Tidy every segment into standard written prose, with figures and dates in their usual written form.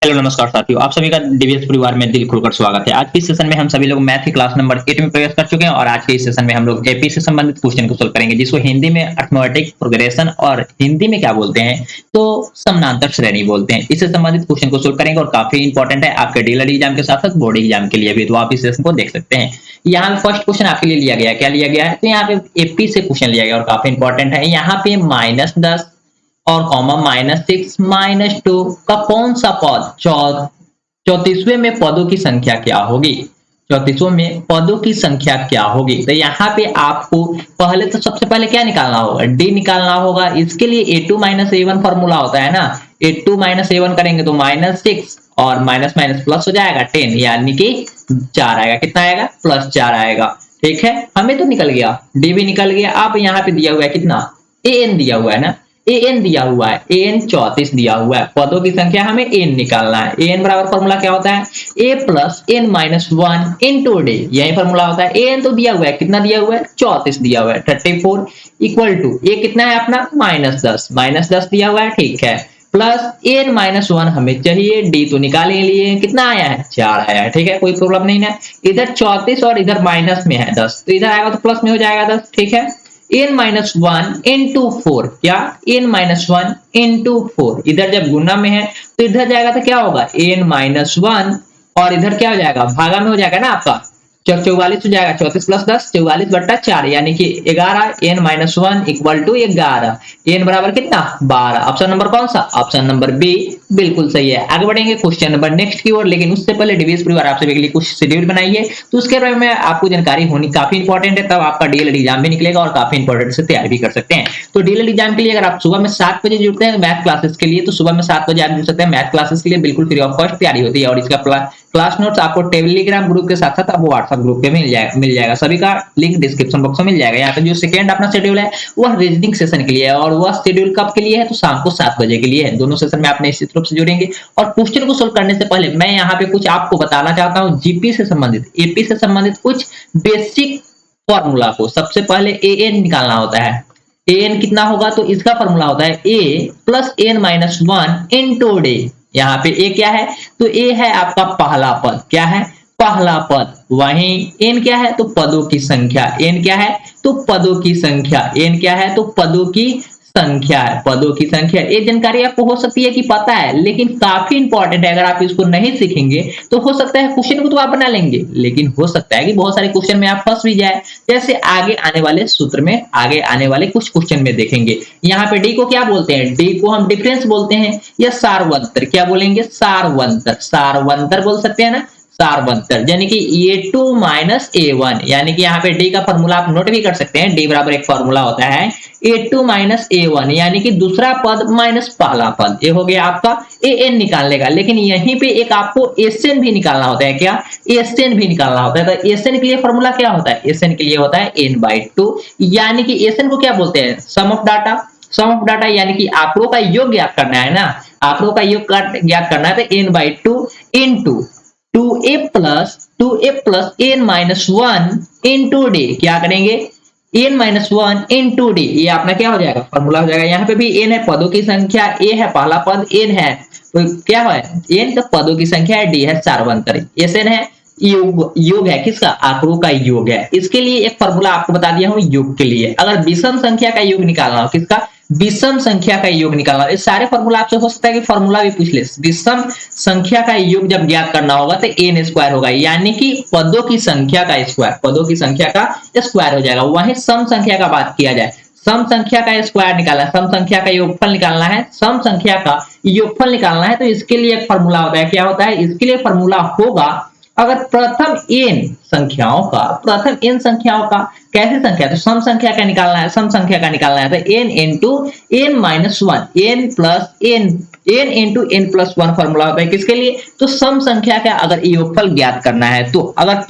Hello नमस्कार साथियों, आप सभी का डीवीएस परिवार में दिल खुलकर स्वागत है। आज के इस सेशन में हम सभी लोग मैथ की क्लास नंबर 8 में प्रवेश कर चुके हैं और आज के इस सेशन में हम लोग एपी से संबंधित क्वेश्चन को सोल्व करेंगे, जिसको हिंदी में अर्थमेटिक प्रोग्रेशन और हिंदी में क्या बोलते हैं तो समानांतर श्रेणी बोलते हैं। इससे संबंधित क्वेश्चन को सोल्व करेंगे और काफी इंपॉर्टेंट है आपके डीएलएड एग्जाम के साथ साथ बोर्ड एग्जाम के लिए भी, तो आप इस सेशन को देख सकते हैं। यहाँ फर्स्ट क्वेश्चन आपके लिए लिया गया, क्या लिया गया है तो यहाँ पे एपी से क्वेश्चन लिया गया और काफी इंपॉर्टेंट है। यहाँ पे -10 और कॉमा -6 -2 का कौन सा पद 34वें में पदों की संख्या क्या होगी? 34वें में पदों की संख्या क्या होगी? तो यहाँ पे आपको पहले तो सबसे पहले क्या निकालना होगा? डी निकालना होगा। इसके लिए a2 - a1 फॉर्मूला होता है ना, a2 - a1 करेंगे तो -6 और माइनस माइनस प्लस हो जाएगा 10, यानी कि 4 आएगा। कितना आएगा? +4 आएगा। ठीक है, हमें तो निकल गया, डी भी निकल गया। अब यहाँ पे दिया हुआ है कितना? an दिया हुआ है ना, an दिया हुआ है, an 34 दिया हुआ है। पदों की संख्या हमें n निकालना है। an बराबर फॉर्मूला क्या होता है? a plus n minus 1 into D, यही फॉर्मूला होता है। an तो दिया हुआ है, कितना दिया हुआ है? 34 दिया हुआ है। 34 इक्वल टू a कितना है अपना? -10 दिया हुआ है। ठीक है, प्लस n माइनस 1 हमें चाहिए, डी तो निकाल ही लिए, कितना आया है? 4 आया है। ठीक है, कोई प्रॉब्लम नहीं है। इधर 34 और इधर माइनस में है 10, तो इधर आएगा तो प्लस में हो जाएगा 10। ठीक है, n-1 इंटू 4, क्या? n-1 इंटू 4, इधर जब गुना में है तो इधर जाएगा तो क्या होगा? n-1 और इधर क्या हो जाएगा? भागा में हो जाएगा ना आपका, 44 हो जाएगा। 34 + 10 44/4, यानी कि 11। n-1 इक्वल टू 11, n बराबर कितना? 12। ऑप्शन नंबर कौन सा? ऑप्शन नंबर बी बिल्कुल सही है। आगे बढ़ेंगे क्वेश्चन नंबर नेक्स्ट की ओर, लेकिन उससे पहले डीवीएस परिवार आप सभी के लिए कुछ शेड्यूल बनाइए, तो उसके बारे में आपको जानकारी होनी काफी इंपॉर्टेंट है, तब आपका डीएलएड एग्जाम भी निकलेगा और काफी इंपॉर्टेंट से तैयारी भी कर सकते हैं। तो डीएलएड एग्जाम के लिए अगर आप सुबह में 7 बजे जुड़ते हैं मैथ क्लासेस के लिए, तो सुबह में 7 बजे आप जुड़ सकते हैं। मैथ क्लासेस के लिए बिल्कुल फ्री ऑफ कॉस्ट तैयारी होती है और इसका क्लास नोट्स आपको टेलीग्राम ग्रुप के साथ साथ आपको व्हाट्सएप ग्रुप पे मिल जाएगा। सभी का लिंक डिस्क्रिप्शन बॉक्स में मिल जाएगा। यहाँ पे जो सेकंड अपना शेड्यूल है वह रीजनिंग सेशन के लिए है और वह शेड्यूल कब के लिए है तो शाम को 7 बजे के लिए है। दोनों सेशन में आप निश्चित रूप से जुड़ेंगे। और क्वेश्चन को सोल्व करने से पहले मैं यहाँ पे कुछ आपको बताना चाहता हूँ जीपी से संबंधित, एपी से संबंधित कुछ बेसिक फॉर्मूला को। सबसे पहले an निकालना होता है। an कितना होगा तो इसका फॉर्मूला होता है a plus n-1 into D. यहाँ पे a क्या है तो a है आपका पहला पद। क्या है? पहला पद। वहीं n क्या है तो पदों की संख्या। n क्या है तो पदों की संख्या। n क्या है तो पदों की संख्या है, पदों की संख्या। ये जानकारी आपको हो सकती है कि पता है, लेकिन काफी इंपॉर्टेंट है। अगर आप इसको नहीं सीखेंगे तो हो सकता है क्वेश्चन को तो आप बना लेंगे, लेकिन हो सकता है कि बहुत सारे क्वेश्चन में आप फंस भी जाए, जैसे आगे आने वाले सूत्र में, आगे आने वाले कुछ क्वेश्चन में देखेंगे। यहाँ पे डी को क्या बोलते हैं? डी को हम डिफरेंस बोलते हैं या सारवंतर। क्या बोलेंगे? सारवंतर। सारवंतर बोल सकते हैं ना, सारवंतर, यानी कि a2 - a1, यानी कि यहाँ पे डी का फॉर्मूला आप नोट भी कर सकते हैं। डी बराबर एक फॉर्मूला होता है a2 - a1, यानी कि दूसरा पद माइनस पहला पद। ये हो गया आपका an निकालने का, लेकिन यहीं पे एक आपको sn भी निकालना होता है। क्या? sn भी निकालना होता है। तो sn के लिए फॉर्मूला क्या होता है? sn के लिए होता है n/2, यानी कि sn को क्या बोलते हैं? Sum of data. Sum of data यानी कि आंकड़ों का योग ज्ञात करना है ना, आंकड़ों का योग ज्ञात करना है तो n/2 into 2a plus n-1 into D. क्या करेंगे? n-1 इंटू डी, ये अपना क्या हो जाएगा? फॉर्मूला हो जाएगा। यहाँ पे भी n है पदों की संख्या, a है पहला पद, n है तो क्या है? n तो पदों की संख्या है, d है सारवंतर, sn है योग है किसका? आंकड़ों का योग है। इसके लिए एक फॉर्मूला आपको बता दिया हूँ योग के लिए। अगर विषम संख्या का योग निकालना हो, किसका? विषम संख्या का योग निकालना। ये सारे फॉर्मूला आपसे हो सकता है कि फॉर्मूला भी पूछ ले। विषम संख्या का योग जब ज्ञात करना होगा तो n स्क्वायर होगा, यानी कि पदों की संख्या का स्क्वायर, पदों की संख्या का स्क्वायर हो जाएगा। वहीं सम संख्या का बात किया जाए, सम संख्या का स्क्वायर निकालना है, सम संख्या का योगफल निकालना है, सम संख्या का योगफल निकालना है, तो इसके लिए एक फॉर्मूला होता है। क्या होता है? इसके लिए फॉर्मूला होगा, अगर प्रथम n संख्याओं का कैसी संख्या? तो सम संख्या का निकालना है, सम संख्या का निकालना है तो n into n-1, n plus n into n+1 formula होता है। किसके लिए? तो सम संख्या का अगर योगफल ज्ञात करना है, तो अगर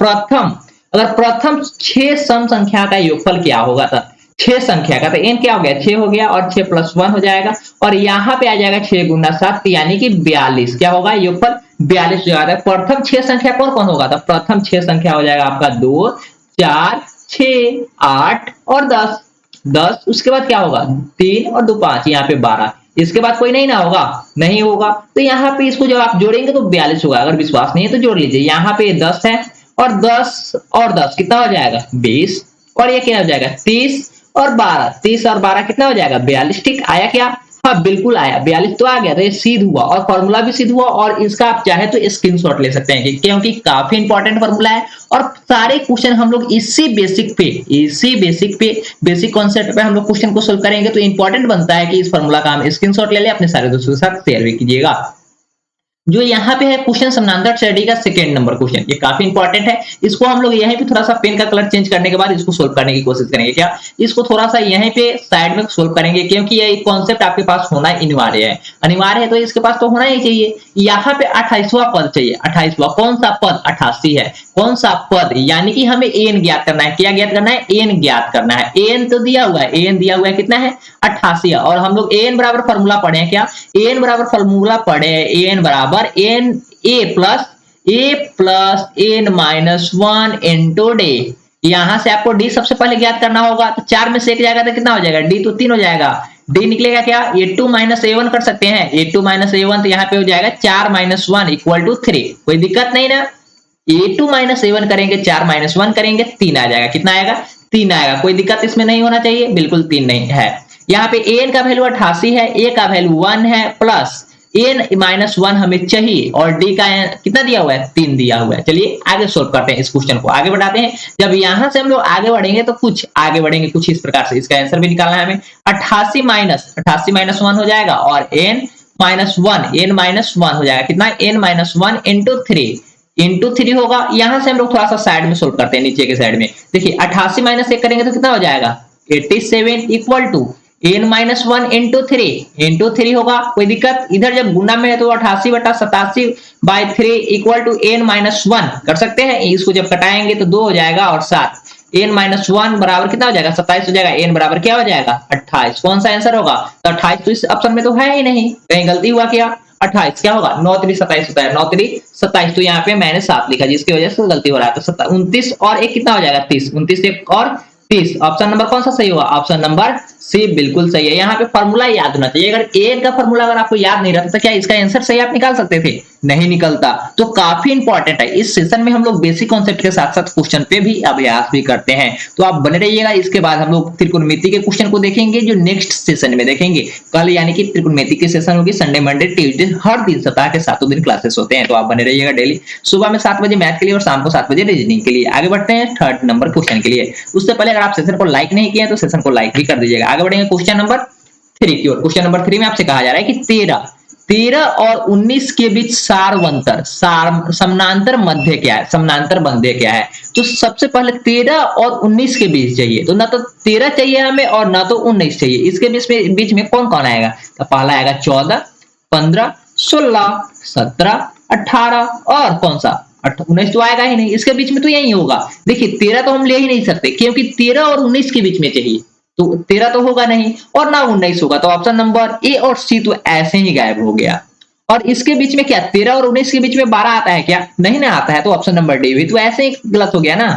प्रथम 6 सम संख्या का योगफल क्या होगा था? 6 संख्या का, तो n क्या हो गया? 6 हो गया और 6 + 1 हो जाएगा, और यहाँ पे आ जाएगा 6 × 7 यानी कि 42। क्या होगा? योगफल 42 हो जाएगा। प्रथम 6 संख्या कौन कौन होगा? तो प्रथम 6 संख्या हो जाएगा आपका 2, 4, 6, 8 और 10। उसके बाद क्या होगा? 3 और 2 5, यहाँ पे 12। इसके बाद कोई नहीं ना होगा, नहीं होगा। तो यहाँ पे इसको जब आप जोड़ेंगे तो 42 होगा। अगर विश्वास नहीं है तो जोड़ लीजिए। यहाँ पे 10 है और 10 कितना हो जाएगा 20, और ये क्या हो जाएगा 30 और 12, 30 और 12 कितना हो जाएगा 42। ठीक आया क्या? हाँ बिल्कुल आया, 42 तो आ गया। तो ये सिद्ध हुआ और फॉर्मूला भी सिद्ध हुआ, और इसका आप चाहे तो स्क्रीनशॉट ले सकते हैं क्योंकि काफी इंपॉर्टेंट फॉर्मूला है। और सारे क्वेश्चन हम लोग इसी बेसिक कॉन्सेप्ट पे हम लोग क्वेश्चन को सोल्व करेंगे। तो इंपॉर्टेंट बनता है कि इस फॉर्मूला का हम स्क्रीनशॉट ले लें, अपने सारे दोस्तों के साथ शेयर भी कीजिएगा। जो यहाँ पे है क्वेश्चन समानांतर श्रेणी का सेकंड नंबर क्वेश्चन, ये काफी इंपॉर्टेंट है। इसको हम लोग यहीं पे थोड़ा सा पेन का कलर चेंज करने के बाद इसको सोल्व करने की कोशिश करेंगे। क्या इसको थोड़ा सा यहीं पे साइड में सोल्व करेंगे, क्योंकि ये कॉन्सेप्ट आपके पास होना अनिवार्य है, तो इसके पास तो होना ही चाहिए। यहाँ पे 28वां पद चाहिए। 28वां कौन सा पद? 88 है। कौन सा पद? यानी कि हमें एन ज्ञात करना है। क्या ज्ञात करना है? एन ज्ञात करना है। एन तो दिया हुआ है, एन दिया हुआ है कितना है 88। और हम लोग एन बराबर फॉर्मूला पढ़े हैं। क्या एन बराबर फॉर्मूला पढ़े हैं? एन बराबर N A plus N minus 1 into D. यहां से आपको डी सबसे पहले ज्ञात करना होगा। तो 4 में से एक जाएगा तो कितना हो जाएगा? डी तो 3 हो जाएगा। डी निकलेगा क्या? a2 माइनस ए1 कर सकते हैं। a2 माइनस ए1 तो यहाँ पे हो जाएगा 4 माइनस 1 इक्वल टू 3। कोई दिक्कत नहीं ना? a2 माइनस ए1 करेंगे, 4 माइनस 1 करेंगे, 3 आ जाएगा। कितना आएगा? 3 आएगा। कोई दिक्कत इसमें नहीं होना चाहिए, बिल्कुल 3 नहीं है। यहाँ पे एन का वैल्यू 88 है, ए का वैल्यू 1 है, प्लस एन माइनस 1 हमें चाहिए, और डी का कितना दिया हुआ है? 3 दिया हुआ है। चलिए आगे सोल्व करते हैं, इस क्वेश्चन को आगे बढ़ाते हैं। जब यहां से हम लोग आगे बढ़ेंगे तो कुछ आगे बढ़ेंगे कुछ इस प्रकार से। इसका आंसर भी निकालना है हमें। 88 माइनस 1 हो जाएगा, और एन माइनस 1 हो जाएगा। कितना? एन माइनस 1 इंटू 3 होगा। यहां से हम लोग थोड़ा सा साइड में सोल्व करते हैं, नीचे के साइड में। देखिए 88 माइनस 1 करेंगे तो कितना हो जाएगा? 87 equal to N minus 1 into 3 होगा। कोई दिक्कत? इधर जब गुना में है तो 88 बटा 87 by 3 equal to N minus 1 कर सकते हैं। इसको जब कटाएंगे तो 2 हो जाएगा और 7। एन माइनस 1 बराबर कितना हो जाएगा? 27 हो जाएगा। एन बराबर क्या हो जाएगा? 28। कौन सा आंसर होगा? तो 28 तो इस ऑप्शन में तो है ही नहीं, कहीं गलती हुआ क्या? 28 क्या होगा? 9 3 27 होता है। 9 3 27, तो यहाँ पे मैंने 7 लिखा जिसकी वजह से गलती हो रहा है। तो 29 और 1 कितना हो जाएगा? 30। 29 1 और 30। ऑप्शन नंबर कौन सा सही होगा? ऑप्शन नंबर सी बिल्कुल सही है। यहाँ पे फॉर्मूला याद होना चाहिए। अगर ए का फॉर्मूला अगर आपको याद नहीं रहता तो क्या इसका आंसर सही आप निकाल सकते थे? नहीं निकलता। तो काफी इंपॉर्टेंट है। इस सेशन में हम लोग बेसिक कॉन्सेप्ट के साथ साथ क्वेश्चन पे भी अभ्यास भी करते हैं, तो आप बने रहिएगा। इसके बाद हम लोग त्रिकोणमिति के क्वेश्चन को देखेंगे, जो नेक्स्ट सेशन में देखेंगे। कल यानी कि त्रिकोणमिति की सेशन होगी संडे मंडे ट्यूसडे, हर दिन सप्ताह के 7 दिन क्लासेस होते हैं। तो आप बने रहिएगा डेली। सुबह में 7 बजे मैथ के लिए और शाम को 7 बजे रीजनिंग के लिए। आगे बढ़ते हैं थर्ड नंबर क्वेश्चन के लिए। उससे पहले अगर आप सेशन को लाइक नहीं किए तो सेशन को लाइक भी कर दीजिएगा। आगे बढ़ेंगे क्वेश्चन नंबर 3 की ओर। क्वेश्चन नंबर 3 में आपसे कहा जा रहा है कि 13 और 19 के बीच सारवंतर समानांतर मध्य क्या है? समानांतर मध्य क्या है? तो सबसे पहले 13 और 19 के बीच चाहिए। तो ना तो 13 चाहिए हमें और ना तो 19 चाहिए। इसके बीच में कौन कौन आएगा? तो पहला आएगा 14, 15, 16, 17, 18 और कौन सा 19 तो आएगा ही नहीं। इसके बीच में तो यही होगा। देखिए 13 तो हम ले ही नहीं सकते, क्योंकि 13 और 19 के बीच में चाहिए। तो 13 तो होगा नहीं और ना 19 होगा। तो ऑप्शन नंबर ए और सी तो ऐसे ही गायब हो गया। और इसके बीच में क्या 13 और 19 के बीच में 12 आता है क्या? नहीं ना आता है। तो ऑप्शन नंबर डी भी तो ऐसे ही गलत हो गया ना।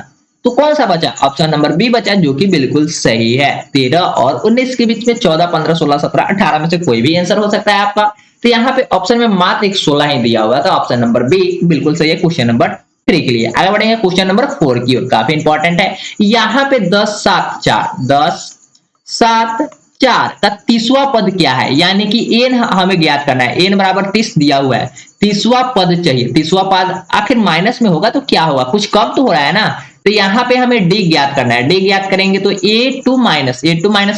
तो कौन सा बचा? ऑप्शन नंबर बी बचा, जो कि बिल्कुल सही है। 13 और 19 के बीच में 14, 15, 16, 17, 18 में से कोई भी आंसर हो सकता है आपका। तो यहाँ पे ऑप्शन में मात्र एक 16 ही दिया हुआ था। ऑप्शन नंबर बी बिल्कुल सही है क्वेश्चन नंबर 3 के लिए। आगे बढ़ेंगे क्वेश्चन नंबर 4 की ओर। काफी इंपॉर्टेंट है। यहाँ पे 10 7 4 का 30वां पद क्या है? यानी कि एन हमें ज्ञात करना है। एन बराबर 30 दिया हुआ है, 30वां पद चाहिए। 30वां पद आखिर माइनस में होगा तो क्या होगा? कुछ कम तो हो रहा है ना। तो यहाँ पे हमें डी ज्ञात करना है। डी ज्ञात करेंगे तो a2 माइनस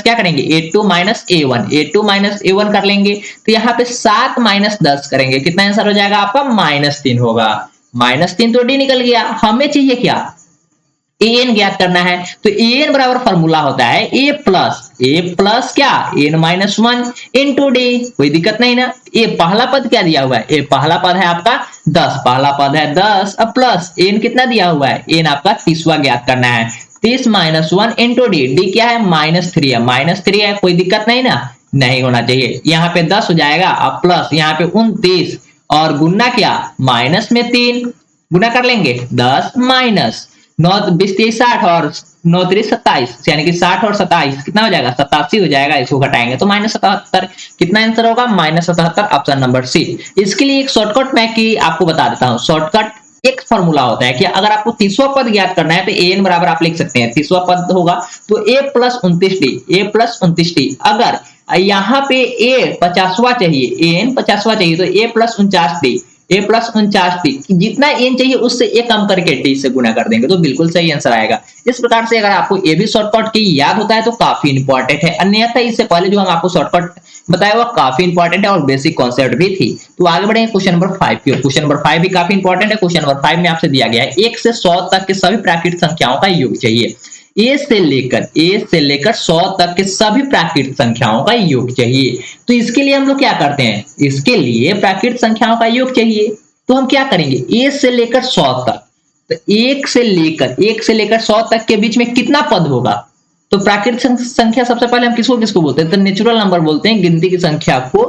क्या करेंगे? a2 माइनस a1 कर लेंगे। तो यहाँ पे 7 माइनस 10 करेंगे, कितना आंसर हो जाएगा आपका? -3 होगा। -3 तो डी निकल गया। हमें चाहिए क्या? एन ज्ञात करना है। तो एन बराबर फॉर्मूला होता है ए प्लस क्या? N minus 1 into D. कोई दिक्कत नहीं ना। ये पहला पद क्या दिया हुआ है? ये पहला पद है आपका 10, पहला पद है 10 अब प्लस एन कितना दिया हुआ है? एन आपका 30वां ज्ञात करना है। 30 माइनस 1 इंटू डी। डी क्या है? -3 है। कोई दिक्कत नहीं ना, नहीं होना चाहिए। यहाँ पे 10 हो जाएगा अब प्लस यहाँ पे 29 और गुना क्या? माइनस में 3 गुना कर लेंगे 10 माइनस 9 20 23 60 और 9 3 27 यानी कि 60 और 27 कितना हो जाएगा 87 हो जाएगा। इसको घटाएंगे तो -77 कितना आंसर होगा -77 ऑप्शन नंबर सी। इसके लिए एक शॉर्टकट मैं की आपको बता देता हूं। शॉर्टकट एक फॉर्मूला होता है कि अगर आपको 30वां पद ज्ञात करना है तो an बराबर आप लिख सकते हैं 30वां पद होगा तो a + 29d अगर यहाँ पे a 50वां चाहिए an 50वां चाहिए तो a + 49d a + 49d जितना n चाहिए उससे a कम करके d से गुना कर देंगे तो बिल्कुल सही आंसर आएगा। इस प्रकार से अगर आपको ये भी शॉर्टकट की याद होता है तो काफी इंपॉर्टेंट है, अन्यथा इससे पहले जो हम आपको शॉर्टकट बताया हुआ काफी इंपॉर्टेंट है और बेसिक कॉन्सेप्ट भी थी। तो आगे बढ़ेंगे क्वेश्चन नंबर 5 की ओर। क्वेश्चन नंबर 5 भी काफी इंपॉर्टेंट है। क्वेश्चन नंबर 5 में आपसे दिया गया है 1 से 100 तक के सभी प्राकृतिक संख्याओं का योग चाहिए। ए से लेकर 100 तक के सभी प्राकृतिक संख्याओं का योग चाहिए। तो इसके लिए हम लोग क्या करते हैं, इसके लिए प्राकृतिक संख्याओं का योग चाहिए तो हम क्या करेंगे, ए से लेकर 100 तक, तो 1 से लेकर 100 तक के बीच में कितना पद होगा। तो प्राकृतिक संख्या सबसे पहले हम किसको बोलते हैं, तो नेचुरल नंबर बोलते हैं। गिनती की संख्या को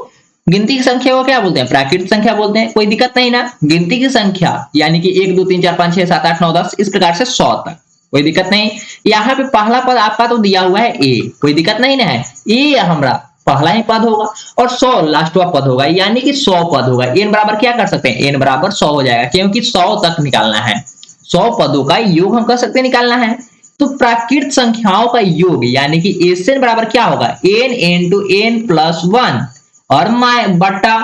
क्या बोलते हैं, प्राकृतिक संख्या बोलते हैं। कोई दिक्कत नहीं ना, गिनती की संख्या यानी कि 1 2 3 4 5 6 7 8 9 10 इस प्रकार से 100 तक, कोई दिक्कत नहीं। यहाँ पे पहला पद आपका तो दिया हुआ है ए, कोई दिक्कत नहीं ना है, ए हमारा पहला ही पद होगा और 100 लास्टवा पद होगा यानी कि 100 पद होगा। n बराबर क्या कर सकते हैं, n बराबर 100 हो जाएगा क्योंकि 100 तक निकालना है, 100 पदों का योग हम कर सकते हैं निकालना है। तो प्राकृतिक संख्याओं का योग यानी कि एन बराबर क्या होगा, n into n + 1 और बट्टा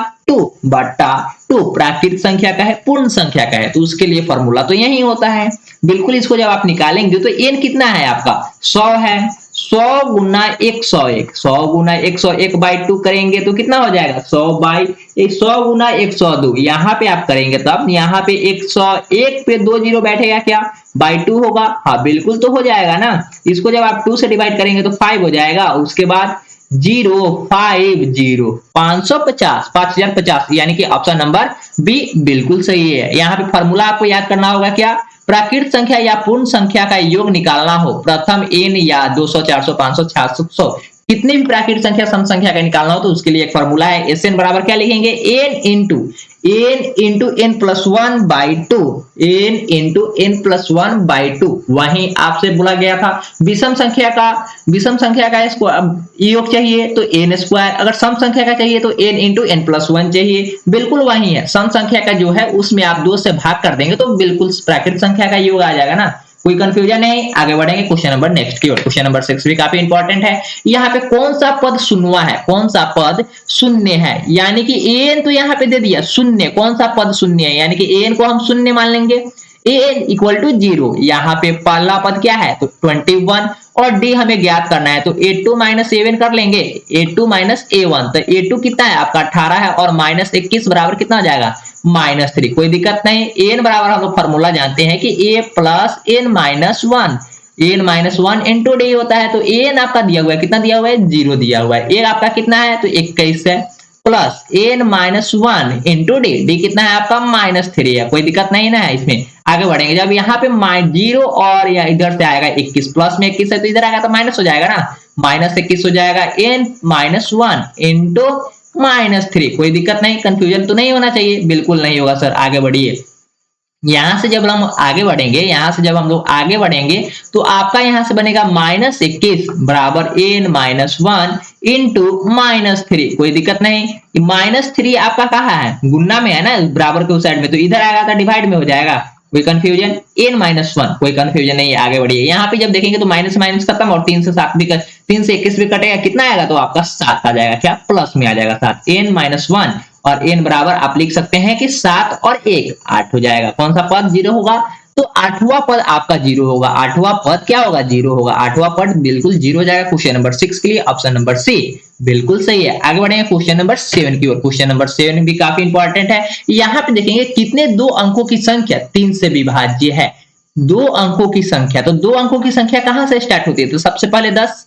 2 प्राकृतिक संख्या का है, पूर्ण संख्या का है, तो उसके लिए फॉर्मूला तो यही होता है। बिल्कुल इसको जब आप निकालेंगे तो n कितना है आपका 100 है, 100 गुना 101 बाई 2 करेंगे तो कितना हो जाएगा 100 गुना 102। यहाँ पे आप करेंगे तब यहाँ पे 101 पे 2 जीरो बैठेगा क्या, बाई 2 होगा, हाँ बिल्कुल तो हो जाएगा ना। इसको जब आप 2 से डिवाइड करेंगे तो 5 हो जाएगा, उसके बाद 5050 यानी कि ऑप्शन नंबर बी बिल्कुल सही है। यहाँ पे फॉर्मूला आपको याद करना होगा क्या, प्राकृतिक संख्या या पूर्ण संख्या का योग निकालना हो, प्रथम n या 200 400 500 600 कितनी भी प्राकृतिक संख्या सम संख्या का निकालना हो तो उसके लिए एक फॉर्मूला है। Sn बराबर क्या लिखेंगे, n into n + 1 by 2, n into n + 1 by 2। वहीं आपसे बोला गया था विषम संख्या का इसको योग चाहिए तो n², अगर सम संख्या का चाहिए तो n into n + 1 चाहिए, बिल्कुल वही है। सम संख्या का जो है उसमें आप 2 से भाग कर देंगे तो बिल्कुल प्राकृतिक संख्या का योग आ जाएगा ना, कोई कंफ्यूजन नहीं। आगे बढ़ेंगे क्वेश्चन नंबर नेक्स्ट की ओर। क्वेश्चन नंबर 6 भी काफी इंपॉर्टेंट है। यहाँ पे कौन सा पद शून्य है, यानी कि an तो यहाँ पे दे दिया शून्य, कौन सा पद शून्य है यानी कि an को हम शून्य मान लेंगे, an = 0। यहाँ पे पहला पद क्या है तो 21 और d हमें ज्ञात करना है तो a2 - a1 कर लेंगे, a2 - a1 तो a2 कितना है आपका 18 है और -21 बराबर कितना हो जाएगा -3, कोई दिक्कत नहीं। n बराबर हम लोग फॉर्मूला जानते हैं कि a + n - 1 into d होता है, तो n आपका दिया हुआ है कितना दिया हुआ है 0 दिया हुआ है, a आपका कितना है तो 21 है प्लस n - 1 into d कितना है आपका -3 है, कोई दिक्कत नहीं ना है इसमें। आगे बढ़ेंगे, जब यहाँ पे 0 और या इधर से आएगा 21 प्लस में 21 है तो इधर आएगा तो माइनस हो जाएगा ना, -21 हो जाएगा n - 1 into -3, कोई दिक्कत नहीं, कंफ्यूजन तो नहीं होना चाहिए, बिल्कुल नहीं होगा सर। आगे बढ़िए, यहां से जब हम आगे बढ़ेंगे तो आपका यहां से बनेगा -21 बराबर n - 1 into -3, कोई दिक्कत नहीं। -3 आपका कहाँ है, गुना में है ना, बराबर के उस साइड में, तो इधर आएगा तो डिवाइड में हो जाएगा, कोई कंफ्यूजन, n - 1 कोई कंफ्यूजन नहीं है। आगे बढ़िए, यहाँ पे जब देखेंगे तो माइनस माइनस खत्म और 3 से 21 भी कटेगा, कितना आएगा तो आपका 7 आ जाएगा, क्या प्लस में आ जाएगा 7, n - 1 और n बराबर आप लिख सकते हैं कि 7 और 1 8 हो जाएगा। कौन सा पद 0 होगा तो 8वां पद आपका 0 होगा, 8वां पद क्या होगा 0 होगा, 8वां पद बिल्कुल 0 हो जाएगा। क्वेश्चन नंबर 6 के लिए ऑप्शन नंबर सी बिल्कुल सही है। आगे बढ़ेंगे क्वेश्चन नंबर 7 की ओर। क्वेश्चन नंबर 7 भी काफी इंपॉर्टेंट है। यहाँ पे देखेंगे कितने 2 अंकों की संख्या 3 से विभाज्य है, 2 अंकों की संख्या, तो 2 अंकों की संख्या कहां से स्टार्ट होती है, तो सबसे पहले 10,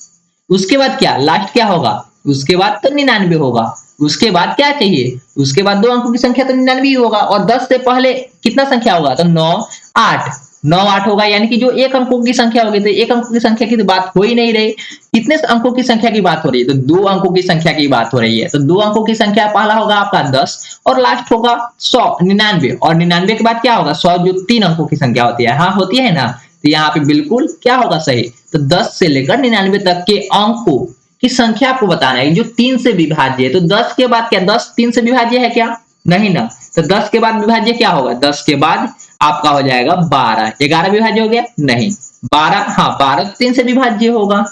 उसके बाद क्या लास्ट क्या होगा, उसके बाद तो 99 होगा, उसके बाद क्या चाहिए, उसके बाद 2 अंकों की संख्या तो 99 होगा और 10 से पहले कितना संख्या होगा तो 9 8 होगा, यानी कि जो 1 अंकों की संख्या होगी तो 1 अंकों की संख्या की तो बात हो ही नहीं रही, कितने अंकों की संख्या की बात हो रही है तो 2 अंकों की संख्या की बात हो रही है। तो 2 अंकों की संख्या पहला होगा आपका 10 और लास्ट होगा 100 99 और 99 के बाद क्या होगा 100 जो 3 अंकों की संख्या होती है, हाँ होती है ना, तो यहाँ पे बिल्कुल क्या होगा सही, तो 10 से लेकर 99 तक के अंकों की संख्या आपको बताना है जो 3 से विभाज्य है। तो 10 के बाद क्या 10 3 से विभाज्य है क्या, नहीं ना, तो 10 के बाद विभाज्य क्या होगा, 10 के बाद आपका हो जाएगा 12। 11 विभाज्य हो गया नहीं, 12 हाँ 12 3 से विभाज्य होगा,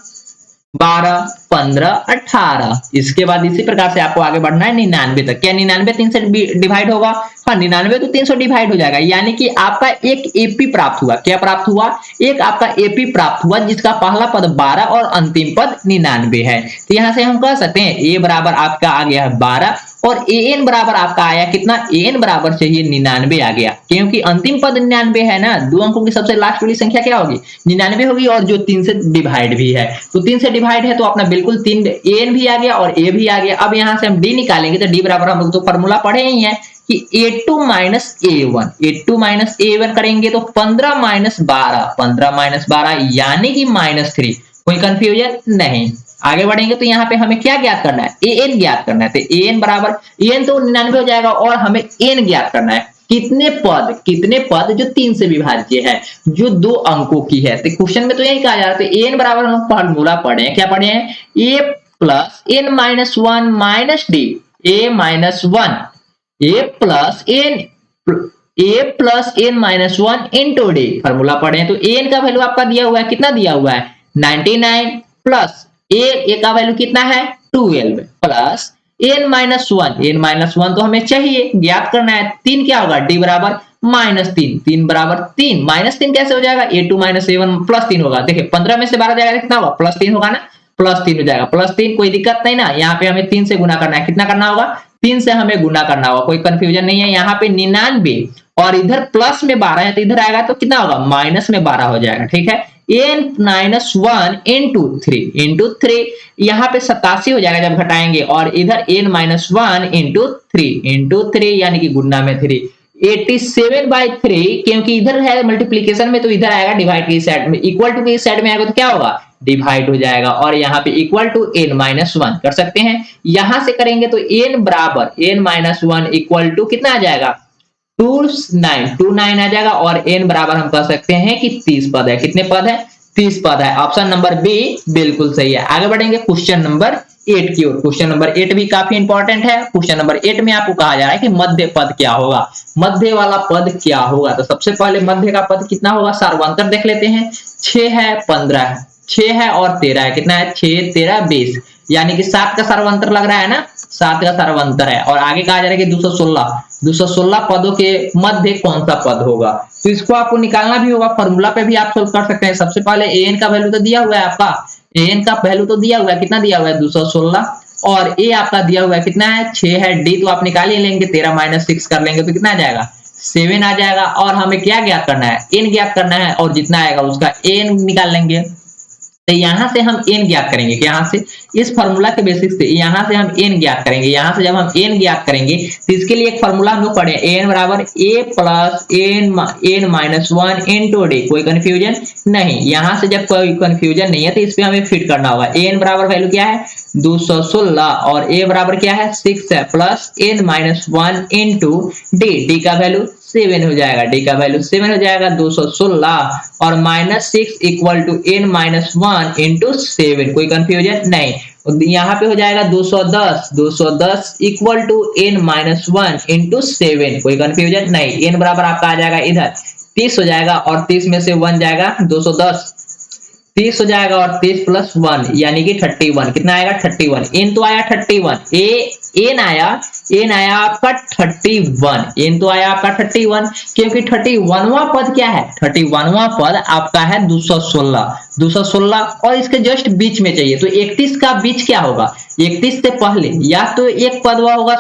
12 15 18। इसके बाद इसी प्रकार से आपको आगे बढ़ना है 99 तक। क्या 99 3 से डिवाइड होगा, हाँ 99 तो 3 से डिवाइड हो जाएगा, यानी कि आपका एक एपी प्राप्त हुआ। क्या प्राप्त हुआ, एक आपका एपी प्राप्त हुआ जिसका पहला पद 12 और अंतिम पद 99 है। तो यहां से हम कह सकते हैं ए बराबर आपका आ गया है 12 और एन बराबर आपका आया कितना, एन बराबर चाहिए 99 आ गया, क्योंकि अंतिम पद 99 है ना, दो अंकों की सबसे लास्ट वाली संख्या क्या होगी 99 होगी, और जो 3 से डिवाइड भी है, तो 3 से डिवाइड है तो अपना बिल्कुल 3 एन भी आ गया और ए भी आ गया। अब यहां से हम डी निकालेंगे तो डी बराबर हम लोग तो फॉर्मूला पढ़े ही है कि a2 minus a1, a2 minus a1 करेंगे तो 15 माइनस 12, 15 माइनस 12 यानी कि -3। कोई कंफ्यूजन नहीं, आगे बढ़ेंगे तो यहाँ पे हमें क्या ज्ञात करना है, एन ज्ञात करना है। तो एन बराबर एन तो 99 हो जाएगा और हमें एन ज्ञात करना है, कितने पद जो 3 से विभाज्य है, जो 2 अंकों की है। तो क्वेश्चन में तो यही कहा जा रहा है, तो एन बराबर हम फॉर्मूला पढ़े हैं, क्या पढ़े हैं, A plus N minus 1 minus D, A minus 1 A plus N minus 1 into D, formula पढ़े हैं। तो एन का वैल्यू आपका दिया हुआ है, कितना दिया हुआ है 99 प्लस ए का वैल्यू कितना है 12 प्लस एन माइनस 1 तो हमें चाहिए ज्ञात करना है, 3 क्या होगा डी बराबर -3, 3 बराबर 3, -3 कैसे हो जाएगा, a2 माइनस a1 +3 होगा। देखिए 15 में से 12 जाएगा कितना होगा, +3 होगा ना, +3 हो जाएगा, +3 कोई दिक्कत नहीं ना। यहाँ पे हमें 3 से गुना करना है, कितना करना होगा 3 से हमें गुना करना होगा, कोई कंफ्यूजन नहीं है। यहाँ पे 99 और इधर प्लस में 12 है तो इधर आएगा तो कितना होगा माइनस में 12 हो जाएगा, ठीक है। n-1 इंटू 3 यहाँ पे 87 हो जाएगा जब घटाएंगे, और इधर n-1 इंटू 3 यानी कि गुना में 3, 87/3, क्योंकि इधर है मल्टीप्लीकेशन में तो इधर आएगा डिवाइड की साइड में, इक्वल टू की साइड में आएगा तो क्या होगा डिवाइड हो जाएगा, और यहाँ पे इक्वल टू n-1 कर सकते हैं। यहां से करेंगे तो n बराबर n-1 इक्वल टू कितना आ जाएगा 29 आ जाएगा, और n बराबर हम कह सकते हैं कि 30 पद है। कितने पद है 30 पद है, ऑप्शन नंबर बी बिल्कुल सही है। आगे बढ़ेंगे क्वेश्चन नंबर 8 की ओर। क्वेश्चन नंबर 8 भी काफी इंपॉर्टेंट है। क्वेश्चन नंबर 8 में आपको कहा जा रहा है कि मध्य पद क्या होगा, मध्य वाला पद क्या होगा। तो सबसे पहले मध्य का पद कितना होगा, सार्वंतर देख लेते हैं, 6 है 15 है, 6 है और 13 है, कितना है 6 13 20, यानी कि 7 का सार्वंतर लग रहा है ना, 7 का सार्वंतर है। और आगे कहा जा रहा है कि 216 पदों के मध्य कौन सा पद होगा, तो इसको आपको निकालना भी होगा, फॉर्मूला पे भी आप सोल्व कर सकते हैं। सबसे पहले an का वैल्यू तो दिया हुआ है, आपका an का वैल्यू तो दिया हुआ है, कितना दिया हुआ है 216, और a आपका दिया हुआ है कितना है 6 है, d तो आप निकाल ही लेंगे, 13 - 6 कर लेंगे तो कितना आ जाएगा 7 आ जाएगा। और हमें क्या ज्ञात करना है, n ज्ञात करना है, और जितना आएगा उसका n निकाल लेंगे। तो यहां से हम n ज्ञात करेंगे, यहां से इस फार्मूला के बेसिस से यहां से हम n ज्ञात करेंगे। यहां से जब हम n ज्ञात करेंगे तो इसके लिए एक फार्मूला हम लोग पढ़े, n बराबर a plus n-1 into D. कोई कंफ्यूजन नहीं, यहां से जब कोई कंफ्यूजन नहीं है तो इस पे हमें फिट करना होगा। n बराबर वैल्यू क्या है 216 और a बराबर क्या है 6 है, प्लस n-1 इंटू डी का वैल्यू 7 हो जाएगा, डी का वैल्यू 7 हो जाएगा, 216 और -6 इक्वल टू n-1 इंटू 7। कोई कंफ्यूजन नहीं, यहाँ पे हो जाएगा 210 इक्वल टू n-1 इंटू 7। कोई कंफ्यूजन नहीं, n बराबर आपका आ जाएगा इधर 30 हो जाएगा, और 30 में से 1 जाएगा 210, 30 हो जाएगा, और 30 प्लस 1 यानी कि 31, कितना आएगा 31। n तो आया 31, n आया आपका 31, n तो आया आपका 31, क्योंकि 31वां पद क्या है, 31वां पद आपका है 216 और इसके जस्ट बीच में चाहिए। तो 31 का बीच क्या होगा, 31 से पहले या तो एक पद होगा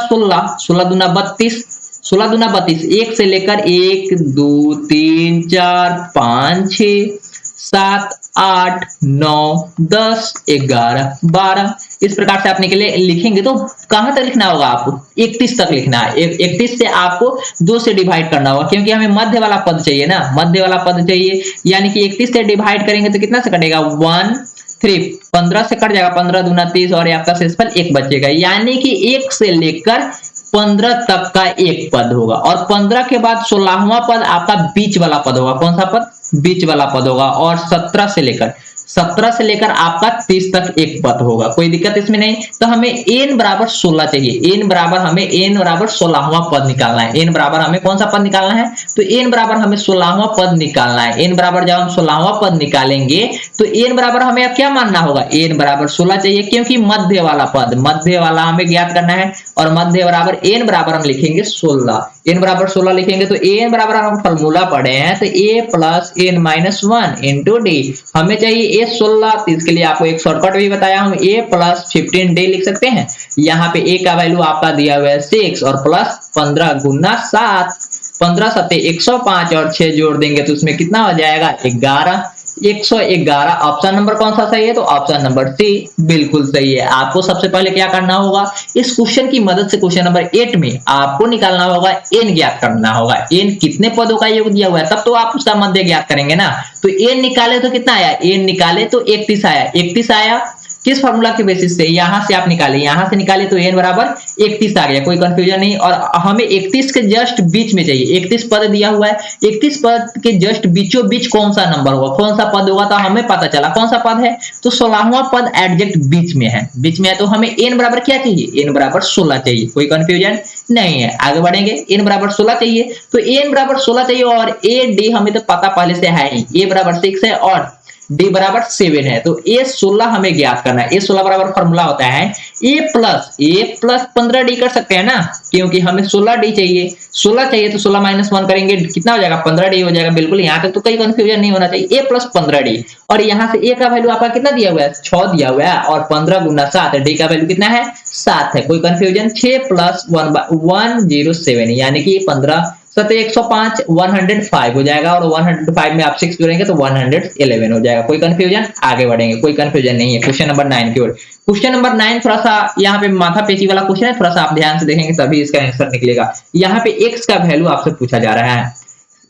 16 दूना 32, 16 दूना 32, 1 से लेकर 1 2 3 4 5 6 7 8 9 10 11 12, इस प्रकार से आप निकले लिखेंगे। तो कहां तक लिखना होगा आपको 31 तक लिखना है, 31 से आपको 2 से डिवाइड करना होगा, क्योंकि हमें मध्य वाला पद चाहिए ना, मध्य वाला पद चाहिए, यानी कि 31 से डिवाइड करेंगे तो कितना से कटेगा 1 3, 15 से कट जाएगा, 15 दूना 30 और आपका शेषफल 1 बचेगा, यानी कि 1 से लेकर 15 तक का एक पद होगा और 15 के बाद 16वां पद आपका बीच वाला पद होगा। कौन सा पद? बीच वाला पद होगा। और 17 से लेकर आपका 30 तक एक पद होगा। कोई दिक्कत इसमें नहीं। तो हमें n बराबर 16 चाहिए। n बराबर हमें n बराबर 16वां पद निकालना है। n बराबर हमें कौन सा पद निकालना है? तो n बराबर हमें 16वां पद निकालना है। n बराबर जब हम 16वां पद निकालेंगे तो n बराबर हमें अब क्या मानना होगा? n बराबर 16 चाहिए, क्योंकि मध्य वाला पद, मध्य वाला हमें ज्ञात करना है। और मध्य बराबर n बराबर हम लिखेंगे 16। n बराबर 16 लिखेंगे तो n बराबर हम फॉर्मूला पढ़े हैं तो a plus n minus 1 into D. हमें चाहिए a 16, तो इसके लिए आपको एक शॉर्टकट भी बताया हूं, a प्लस 15 डी लिख सकते हैं। यहाँ पे a का वैल्यू आपका दिया हुआ है 6 और प्लस 15 गुना 7, 15 सत्ते 105 और 6 जोड़ देंगे तो उसमें कितना हो जाएगा? 11, 111। ऑप्शन नंबर कौन सा सही है? तो ऑप्शन नंबर सी बिल्कुल सही है। आपको सबसे पहले क्या करना होगा? इस क्वेश्चन की मदद से क्वेश्चन नंबर 8 में आपको निकालना होगा n ज्ञात करना होगा। n कितने पदों का योग दिया हुआ है तब तो आप उसका मध्य ज्ञात करेंगे ना। तो n निकाले तो कितना आया? n निकाले तो 31 आया। 31 आया किस फॉर्मूला के बेसिस से? यहां से आप निकाले, यहां से निकाले तो n बराबर 31 आ गया। कोई कंफ्यूजन नहीं। और हमें 31 के जस्ट बीच में चाहिए। 31 पद दिया हुआ है, 31 पद के जस्ट बीचों बीच कौन सा नंबर होगा, कौन सा पद होगा? तो हमें पता चला कौन सा पद है, तो 16वां पद एग्जैक्ट बीच में है, बीच में है। तो हमें n बराबर क्या चाहिए? n बराबर 16 चाहिए। कोई कंफ्यूजन नहीं है। आगे बढ़ेंगे। n बराबर 16 चाहिए तो n बराबर 16 चाहिए और a d हमें तो पता पहले से है ही, a बराबर 6 है और d बराबर 7 है। तो a 16 हमें ज्ञात करना है। a 16 बराबर फॉर्मूला होता है a प्लस 15 डी कर सकते हैं ना, क्योंकि हमें 16 डी चाहिए। 16 चाहिए तो 16 माइनस 1 करेंगे, कितना हो जाएगा? 15 डी हो जाएगा। बिल्कुल यहाँ तक तो कोई कंफ्यूजन नहीं होना चाहिए। a प्लस 15 डी और यहाँ से a का वैल्यू आपका कितना दिया हुआ है? 6 दिया हुआ है और 15 गुना 7, डी का वैल्यू कितना है? 7 है। कोई कंफ्यूजन? 6 प्लस 107 यानी कि 15 सत्ते 105, 105 हो जाएगा और 105 में आप 6 जोड़ेंगे तो 111 हो जाएगा। कोई कंफ्यूजन? आगे बढ़ेंगे। कोई कंफ्यूजन नहीं है। क्वेश्चन नंबर 9 की ओर। क्वेश्चन नंबर 9 थोड़ा सा यहाँ पे माथा पेची वाला क्वेश्चन है, थोड़ा सा आप ध्यान से देखेंगे तभी इसका आंसर निकलेगा। यहाँ पे x का वैल्यू आपसे पूछा जा रहा है।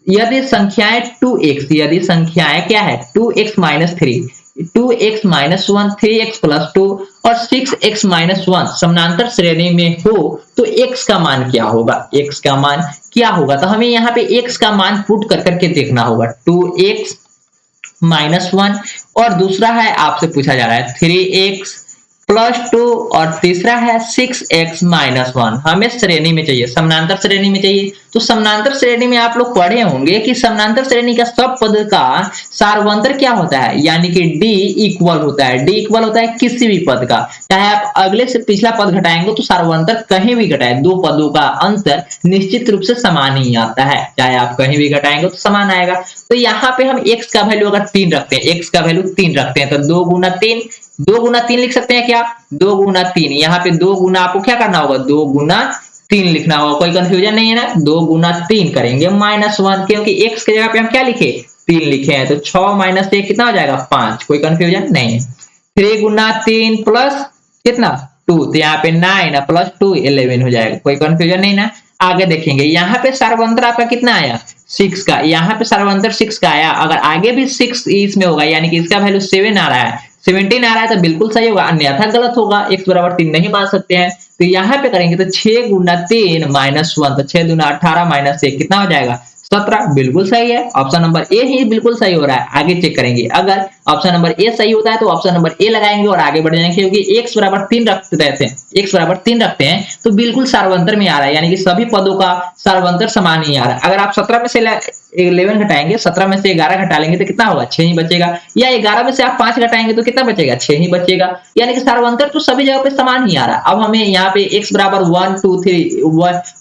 यदि संख्याएं 2x, यदि संख्याएं क्या है? 2x minus 3, 2x minus 1, 3x plus 2 और 6x माइनस 1 समानांतर श्रेणी में हो तो x का मान क्या होगा? x का मान क्या होगा? तो हमें यहाँ पे x का मान पुट कर करके देखना होगा। 2x माइनस 1 और दूसरा है आपसे पूछा जा रहा है 3x प्लस 2 और तीसरा है 6x माइनस 1। हमें श्रेणी में चाहिए, समानांतर श्रेणी में चाहिए। तो समानांतर श्रेणी में आप लोग पढ़े होंगे कि समानांतर श्रेणी का सब पद का सार्वंतर क्या होता है, यानी कि d इक्वल होता है। d इक्वल होता है किसी भी पद का, चाहे आप अगले से पिछला पद घटाएंगे तो सार्वंतर कहीं भी घटाए, दो पदों का अंतर निश्चित रूप से समान ही आता है। चाहे आप कहीं भी घटाएंगे तो समान आएगा। तो यहाँ पे हम x का वैल्यू अगर 3 रखते हैं, x का वैल्यू 3 रखते हैं तो 2 गुना 3, 2 गुना 3 लिख सकते हैं क्या? 2 गुना 3, यहाँ पे 2 गुना आपको क्या करना होगा? 2 गुना 3 लिखना होगा। कोई कंफ्यूजन नहीं है ना। 2 गुना 3 करेंगे माइनस 1, क्योंकि x की जगह पे हम क्या लिखे? 3 लिखे हैं। तो 6 माइनस 1 कितना हो जाएगा? 5। कोई कंफ्यूजन नहीं है। 3 गुना 3 प्लस कितना? 2, तो यहाँ पे 9 प्लस 2 11 हो जाएगा। कोई कंफ्यूजन नहीं ना। आगे देखेंगे। यहाँ पे सार्वंतर आपका कितना आया? 6 का। यहाँ पे सार्वंतर 6 का आया। अगर आगे भी 6 इसमें होगा, यानी कि इसका वैल्यू 7 आ रहा है, 17 आ रहा है तो बिल्कुल सही होगा, अन्यथा गलत होगा। x बराबर 3 नहीं मान सकते हैं। तो यहाँ पे करेंगे तो 6 गुना 3 माइनस 1, तो 6 गुना 18 माइनस 1 कितना हो जाएगा? 17। बिल्कुल सही है। ऑप्शन नंबर ए ही बिल्कुल सही हो रहा है। आगे चेक करेंगे। अगर ऑप्शन नंबर ए सही होता है तो ऑप्शन नंबर ए लगाएंगे और आगे बढ़ जाएंगे, क्योंकि x बराबर 3 रखते हैं, x बराबर 3 रखते हैं तो बिल्कुल सार्वंतर में आ रहा है, यानी कि सभी पदों का सार्वंतर समान ही आ रहा है। अगर आप 17 में से 11 घटाएंगे, 17 में से 11 घटा लेंगे तो कितना होगा? 6 ही बचेगा। या 11 में से आप 5 घटाएंगे तो कितना बचेगा? 6 ही बचेगा। यानी कि सार्वंतर तो सभी जगह पे समान ही आ रहा है। अब हमें यहाँ पे x बराबर 1 2 3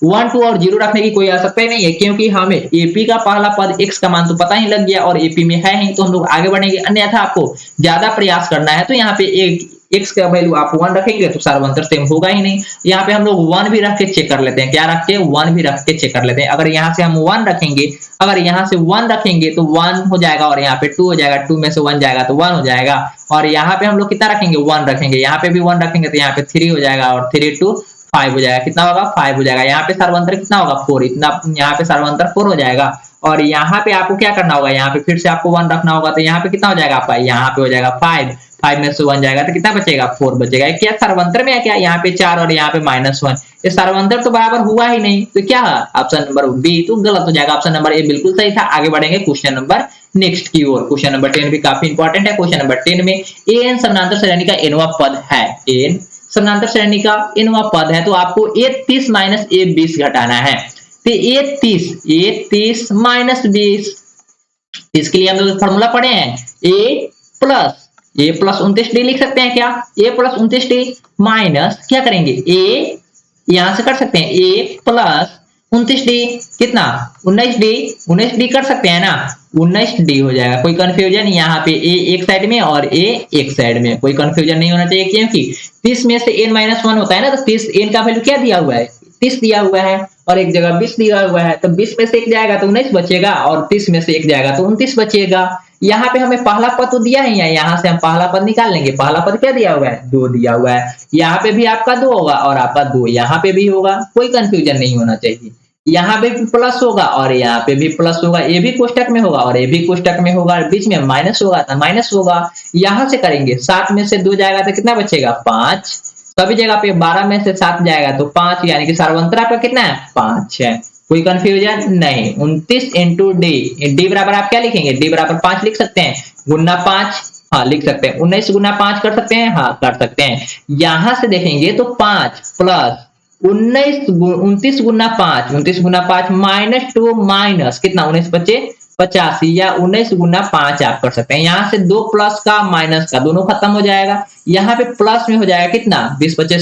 1 2 और 0 रखने की कोई आवश्यकता ही नहीं है, क्योंकि हमें AP का पहला पद x का मान तो पता ही लग गया और AP में है ही, तो हम लोग आगे बढ़ेंगे। अन्यथा आपको ज्यादा प्रयास करना है तो यहाँ पे एक x का वैल्यू आप 1 रखेंगे तो सार्वंतर सेम होगा ही नहीं। यहाँ पे हम लोग 1 भी रख के चेक कर लेते हैं। क्या रख के? 1 भी रख के चेक कर लेते हैं। अगर यहाँ से हम 1 रखेंगे, अगर यहाँ से 1 रखेंगे तो 1 हो जाएगा और यहाँ पे 2 हो जाएगा, 2 में से 1 जाएगा तो 1 हो जाएगा। और यहाँ पे हम लोग कितना रखेंगे? 1 रखेंगे। यहाँ पे भी 1 रखेंगे तो यहाँ पे 3 हो जाएगा और 3 2 5 हो जाएगा, कितना होगा 5 हो जाएगा। यहाँ पे सर्वांतर कितना होगा 4, इतना यहाँ पे सर्वांतर 4 हो जाएगा। और यहाँ पे आपको क्या करना होगा, यहाँ पे फिर से आपको 1 रखना होगा, तो यहाँ पे कितना हो जाएगा आपका, यहाँ पे हो जाएगा 5, 5 में से 1 जाएगा तो कितना बचेगा 4 बचेगा। क्या सर्वंतर में है क्या, यहाँ पे 4 और यहाँ पे -1, ये सर्वंतर तो बराबर हुआ ही नहीं, तो क्या है ऑप्शन नंबर बी तो गलत हो जाएगा। ऑप्शन नंबर ए बिल्कुल सही था। आगे बढ़ेंगे क्वेश्चन नंबर नेक्स्ट की ओर। क्वेश्चन नंबर 10 भी काफी इंपॉर्टेंट है। क्वेश्चन नंबर 10 में एन समानांतर श्रेणी का एनवा पद है, एन समानांतर श्रेणी का एनवा पद है, तो आपको ए 30 माइनस ए 20 घटाना है। तो ए 30 माइनस 20, इसके लिए हम लोग फॉर्मूला पढ़े हैं, ए प्लस 29d लिख सकते हैं क्या, ए प्लस 29d माइनस क्या करेंगे, ए यहां से कर सकते हैं ए प्लस 29d कितना 19d कर सकते हैं ना, 19d हो जाएगा। कोई कंफ्यूजन, यहाँ पे ए एक साइड में और ए एक साइड में, कोई कंफ्यूजन नहीं होना चाहिए, क्योंकि 30 में से n-1 होता है ना, तो 30 n का वैल्यू क्या दिया हुआ है 30 दिया हुआ है और एक जगह 20 दिया हुआ है, तो 20 में से एक जाएगा तो 19 बचेगा और 30 में से एक जाएगा तो 29 बचेगा। यहाँ पे हमें पहला पद तो दिया ही है, यहाँ से हम पहला पद निकाल लेंगे। पहला पद क्या दिया हुआ है 2 दिया हुआ है, यहाँ पे भी आपका 2 होगा और आपका 2 यहाँ पे भी होगा, कोई कंफ्यूजन नहीं होना चाहिए। यहाँ पे भी प्लस होगा और यहाँ पे भी प्लस होगा, ये भी कोष्टक में होगा और ये भी कोष्टक में होगा, बीच में माइनस होगा तो माइनस होगा। यहाँ से करेंगे 7 में से 2 जाएगा तो कितना बचेगा 5, सभी जगह पे 12 में से 7 जाएगा तो 5, यानी कि सर्वंतर आपका कितना है 5 है। कोई कंफ्यूजन नहीं। 29 इंटू डी बराबर आप क्या लिखेंगे, डी बराबर 5 लिख सकते हैं, गुना 5 हाँ लिख सकते हैं, 19 गुना 5 कर सकते हैं, हाँ कर सकते हैं। यहां से देखेंगे तो 5 प्लस 29 गुना 5 माइनस 2 माइनस कितना 19 बचे 85 या 19 गुना 5 आप कर सकते हैं। यहाँ से 2 प्लस का माइनस का दोनों खत्म हो जाएगा। यहाँ पे प्लस में हो जाएगा कितना 20 बचे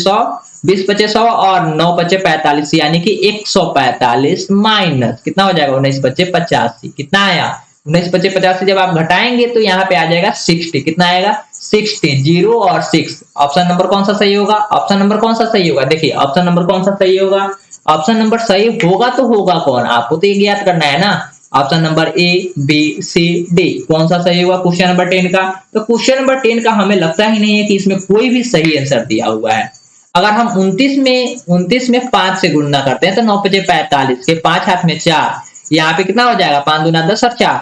100 और 9 बचे 45, यानी कि 145 माइनस कितना हो जाएगा 19 बचे 85, कितना आया 19 बचे 85। जब आप घटाएंगे तो यहाँ पे आ जाएगा 60, कितना आएगा 60, 0 और 6। ऑप्शन नंबर कौन सा सही होगा, ऑप्शन नंबर कौन सा सही होगा, देखिए ऑप्शन नंबर कौन सा सही होगा, ऑप्शन नंबर सही होगा तो होगा कौन, आपको तो ये ज्ञात करना है ना। Option number A B C D कौन सा सही होगा क्वेश्चन नंबर 10 का। तो क्वेश्चन नंबर 10 का हमें लगता ही नहीं है कि इसमें कोई भी सही आंसर दिया हुआ है। अगर हम 29 में 5 से गुणा करते हैं तो 9 बचे 45 के 5 हाथ में 4, यहाँ पे कितना हो जाएगा 5 दूना 10 और 4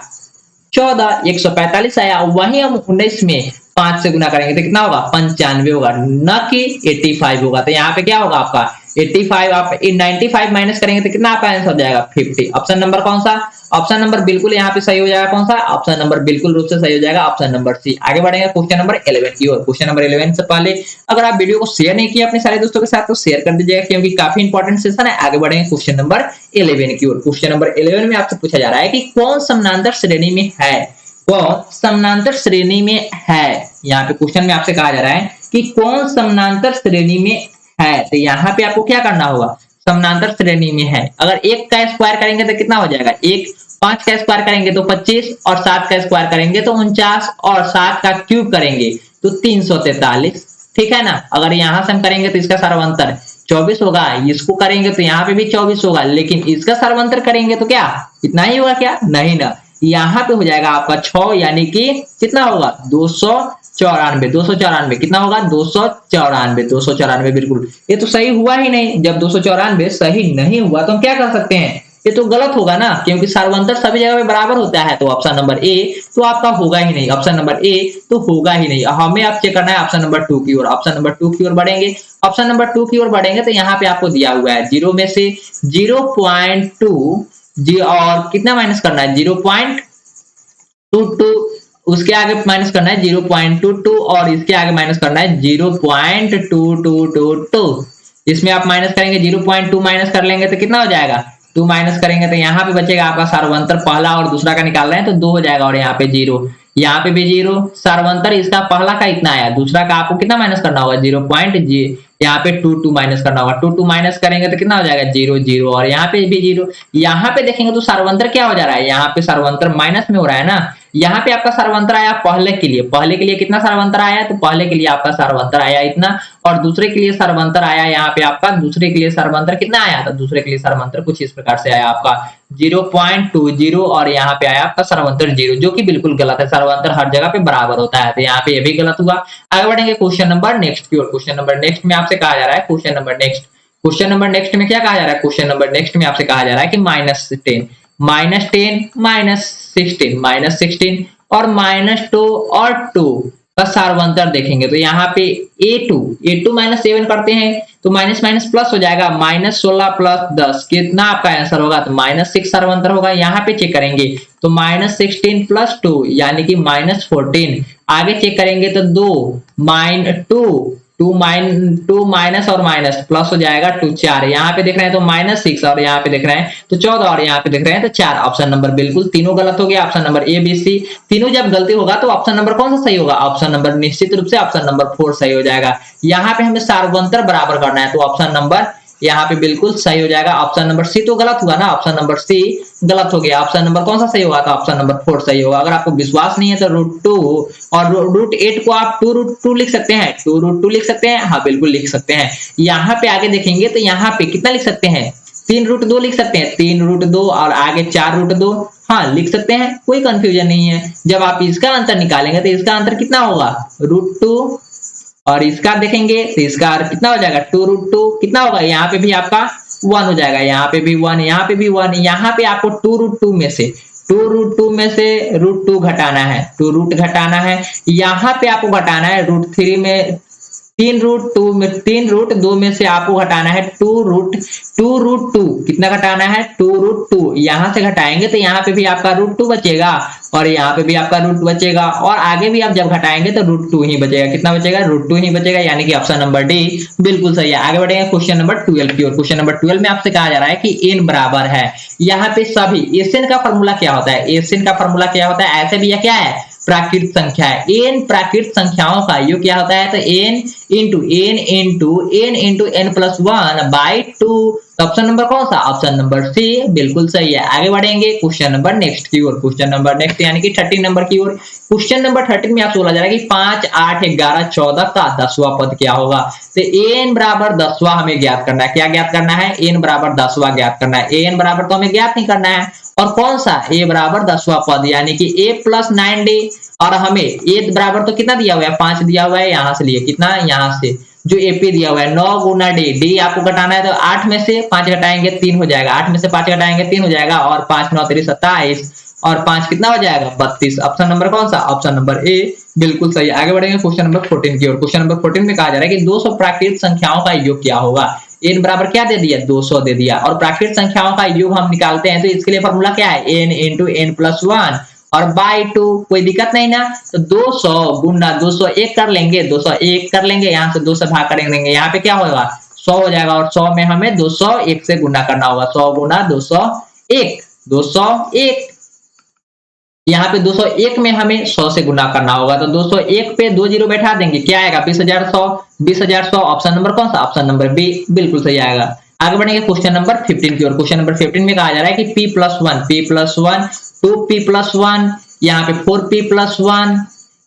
14, 145 आया। वहीं हम 19 में 5 से गुना करेंगे तो कितना होगा 95 होगा, न कि 85 होगा। तो यहाँ पे क्या होगा आपका 85, आप 95 माइनस करेंगे तो कितना आपका आंसर हो जाएगा 50। ऑप्शन नंबर कौन सा, ऑप्शन नंबर बिल्कुल यहाँ पे सही हो जाएगा, कौन सा ऑप्शन नंबर बिल्कुल रूप से सही हो जाएगा, ऑप्शन नंबर सी। आगे बढ़ेंगे क्वेश्चन नंबर 11 की ओर। क्वेश्चन नंबर 11 से पहले अगर आप वीडियो को शेयर नहीं किया अपने सारे दोस्तों के साथ तो शेयर कर दीजिएगा, क्योंकि काफी इंपॉर्टेंट सेशन है। आगे बढ़ेंगे क्वेश्चन नंबर 11 की ओर। क्वेश्चन नंबर 11 में आपसे पूछा जा रहा है कि कौन समानांतर श्रेणी में है, कौन समानांतर श्रेणी में है। यहाँ पे क्वेश्चन में आपसे कहा जा रहा है कि कौन समानांतर श्रेणी में है, तो यहाँ पे आपको क्या करना होगा, समानांतर श्रेणी में है। अगर 1 का स्क्वायर करेंगे तो कितना हो जाएगा 1, 5 का स्क्वायर करेंगे तो 25 और 7 का स्क्वायर करेंगे तो 49 और 7 का क्यूब करेंगे तो 343, ठीक है ना। अगर यहाँ से हम करेंगे तो इसका सर्वांतर 24 होगा, इसको करेंगे तो यहाँ पे भी 24 होगा, लेकिन इसका सर्वांतर करेंगे तो क्या इतना ही होगा क्या, नहीं ना। यहाँ पे हो जाएगा आपका 6, यानी कि कितना होगा 294 कितना होगा 294 बिल्कुल। ये तो सही हुआ ही नहीं, जब 294 सही नहीं हुआ तो हम क्या कर सकते हैं, ये तो गलत होगा ना, क्योंकि सर्वांतर सभी जगह पे बराबर होता है। तो ऑप्शन नंबर ए तो आपका होगा ही नहीं, ऑप्शन नंबर ए तो होगा ही नहीं। हमें आप चेक करना है ऑप्शन नंबर 2 की ओर। ऑप्शन नंबर 2 की ओर बढ़ेंगे, ऑप्शन नंबर 2 की ओर बढ़ेंगे तो यहाँ पे आपको दिया हुआ है 0 में से 0.2 जी और कितना माइनस करना है 0.22, उसके आगे माइनस करना है 0.22 और इसके आगे माइनस करना है 0.2222। इसमें आप माइनस करेंगे 0.2 माइनस कर लेंगे तो कितना हो जाएगा 2 माइनस करेंगे तो यहाँ पे बचेगा आपका सर्वांतर, पहला और दूसरा का निकाल रहे हैं तो 2 हो जाएगा और यहाँ पे 0, यहाँ पे भी 0। सर्वांतर इसका पहला का इतना आया, दूसरा का आपको कितना माइनस करना होगा 0.0, यहाँ पे 2 माइनस करना होगा, 2 माइनस करेंगे तो कितना हो जाएगा 0 0 और यहाँ पे भी 0। यहाँ पे देखेंगे तो सर्वांतर क्या हो जा रहा है, यहाँ पे सर्वांतर माइनस में हो रहा है ना। यहाँ पे आपका सर्वांतर आया पहले के लिए कितना सर्वांतर आया, तो पहले के लिए आपका सर्वांतर आया इतना और दूसरे के लिए सर्वांतर आया, यहाँ पे आपका दूसरे के लिए सर्वांतर कितना आया था, दूसरे के लिए सर्वांतर कुछ इस प्रकार से आया आपका 0.20 और यहाँ पे आया आपका सर्वांतर 0, जो कि बिल्कुल गलत है। सर्वांतर हर जगह पे बराबर होता है, तो यहाँ पे ये भी गलत हुआ। आगे बढ़ेंगे क्वेश्चन नंबर नेक्स्ट की ओर। क्वेश्चन नंबर नेक्स्ट में आपसे कहा जा रहा है, question number next question number next में क्या कहा जा रहा है, क्वेश्चन नंबर नेक्स्ट में आपसे कहा जा रहा है कि -10 -16 -16 और -2 और 2 का सार्वंतर देखेंगे तो यहाँ पे a2 -7 करते हैं तो माइनस माइनस प्लस हो जाएगा, -16 प्लस 10 कितना आपका आंसर होगा, तो -6 सार्वंतर होगा। यहाँ पे चेक करेंगे तो -16 प्लस 2 यानी कि -14। आगे चेक करेंगे तो 2 माइनस और माइनस प्लस हो जाएगा 2 4, यहाँ पे देख रहे हैं तो -6 और यहाँ पे देख रहे हैं तो 14 और यहाँ पे देख रहे हैं तो 4। ऑप्शन नंबर बिल्कुल तीनों गलत हो गया। Option number A B C तीनों जब गलती होगा तो ऑप्शन नंबर कौन सा सही होगा, ऑप्शन नंबर निश्चित रूप से ऑप्शन नंबर 4 सही हो जाएगा। यहाँ पे हमें सार्वंतर बराबर करना है तो ऑप्शन नंबर यहाँ पे बिल्कुल सही हो जाएगा। ऑप्शन नंबर सी तो गलत हुआ ना, ऑप्शन नंबर सी गलत हो गया। ऑप्शन नंबर कौन सा सही होगा, तो ऑप्शन नंबर 4 सही होगा। अगर आपको विश्वास नहीं है तो √2 और √8 को आप 2√2 लिख सकते हैं, 2√2 लिख सकते हैं, हाँ बिल्कुल लिख सकते हैं। यहाँ पे आगे देखेंगे तो यहाँ पे कितना लिख सकते हैं, 3√2 लिख सकते हैं, 3√2 और आगे 4√2 हाँ लिख सकते हैं, कोई कंफ्यूजन नहीं है। जब आप इसका आंसर निकालेंगे तो इसका आंसर कितना होगा, √2 और इसका देखेंगे तो इसका कितना हो जाएगा, 2√2 कितना होगा, यहाँ पे भी आपका 1 हो जाएगा, यहाँ पे भी 1, यहाँ पे भी 1। यहाँ पे आपको 2√2 में से √2 घटाना है, 2 रूट घटाना है। यहाँ पे आपको घटाना है √3 में 3√2 में से आपको घटाना है 2√2 कितना घटाना है, 2√2। यहाँ से घटाएंगे तो यहाँ पे भी आपका √2 बचेगा और यहाँ पे भी आपका √2 बचेगा और आगे भी आप जब घटाएंगे तो √2 ही बचेगा, कितना बचेगा, √2 ही बचेगा, यानी कि ऑप्शन नंबर डी बिल्कुल सही है। आगे बढ़ेंगे क्वेश्चन नंबर 12 की ओर। क्वेश्चन नंबर 12 में आपसे कहा जा रहा है कि n बराबर है, यहाँ पे सभी एसएन का फॉर्मूला क्या होता है, एसएन का फॉर्मूला क्या होता है, ऐसे भी यह क्या है, प्राकृत संख्या है। n प्राकृत संख्याओं का योग क्या होता है, तो n into n plus 1 by 2। Option number कौन सा, ऑप्शन नंबर सी बिल्कुल सही है। आगे बढ़ेंगे क्वेश्चन नंबर नेक्स्ट की ओर। क्वेश्चन नंबर नेक्स्ट यानी कि 13 नंबर की ओर। क्वेश्चन नंबर 13 में आपसे बोला जा रहा है कि 5 8 11 14 का 10वां पद क्या होगा, तो n बराबर 10वां हमें ज्ञात करना है। क्या ज्ञात करना है, n बराबर 10वां ज्ञात करना है। an बराबर तो हमें ज्ञात नहीं करना है, और कौन सा, a बराबर 10वां पद यानी कि a प्लस 9d। और हमें a बराबर तो कितना दिया हुआ है, 5 दिया हुआ है, यहाँ से लिए कितना, यहाँ से जो AP दिया हुआ है 9 गुना d आपको घटाना है तो 8 में से 5 घटाएंगे 3 हो जाएगा, 8 में से 5 घटाएंगे 3 हो जाएगा और 5 9 3 27 और 5 कितना हो जाएगा, 32। ऑप्शन नंबर कौन सा, ऑप्शन नंबर ए बिल्कुल सही। आगे बढ़ेंगे क्वेश्चन नंबर 14 की ओर। क्वेश्चन नंबर 14 में कहा जा रहा है कि 200 प्राकृत संख्याओं का योग क्या होगा। n बराबर क्या दे दिया, 200 दे दिया, और प्राकृत संख्याओं का योग हम निकालते हैं तो इसके लिए फॉर्मूला क्या है, n इंटू n प्लस 1 और बाई 2। कोई दिक्कत नहीं ना, तो 200 गुना 201 कर लेंगे, 201 कर लेंगे, यहाँ से 2 से भाग करेंगे, यहाँ पे क्या होगा 100 हो जाएगा, और 100 में हमें 201 से गुना करना होगा, 100 गुना 201 यहाँ पे 201 में हमें 100 से गुना करना होगा, तो 201 पे 2 जीरो बैठा देंगे, क्या आएगा 20,100 ऑप्शन नंबर कौन सा, ऑप्शन नंबर बी बिल्कुल सही आएगा। आगे बढ़ेंगे क्वेश्चन नंबर 15 की ओर। क्वेश्चन नंबर 15 में कहा जा रहा है कि p+1 2p+1 यहाँ पे 4p+1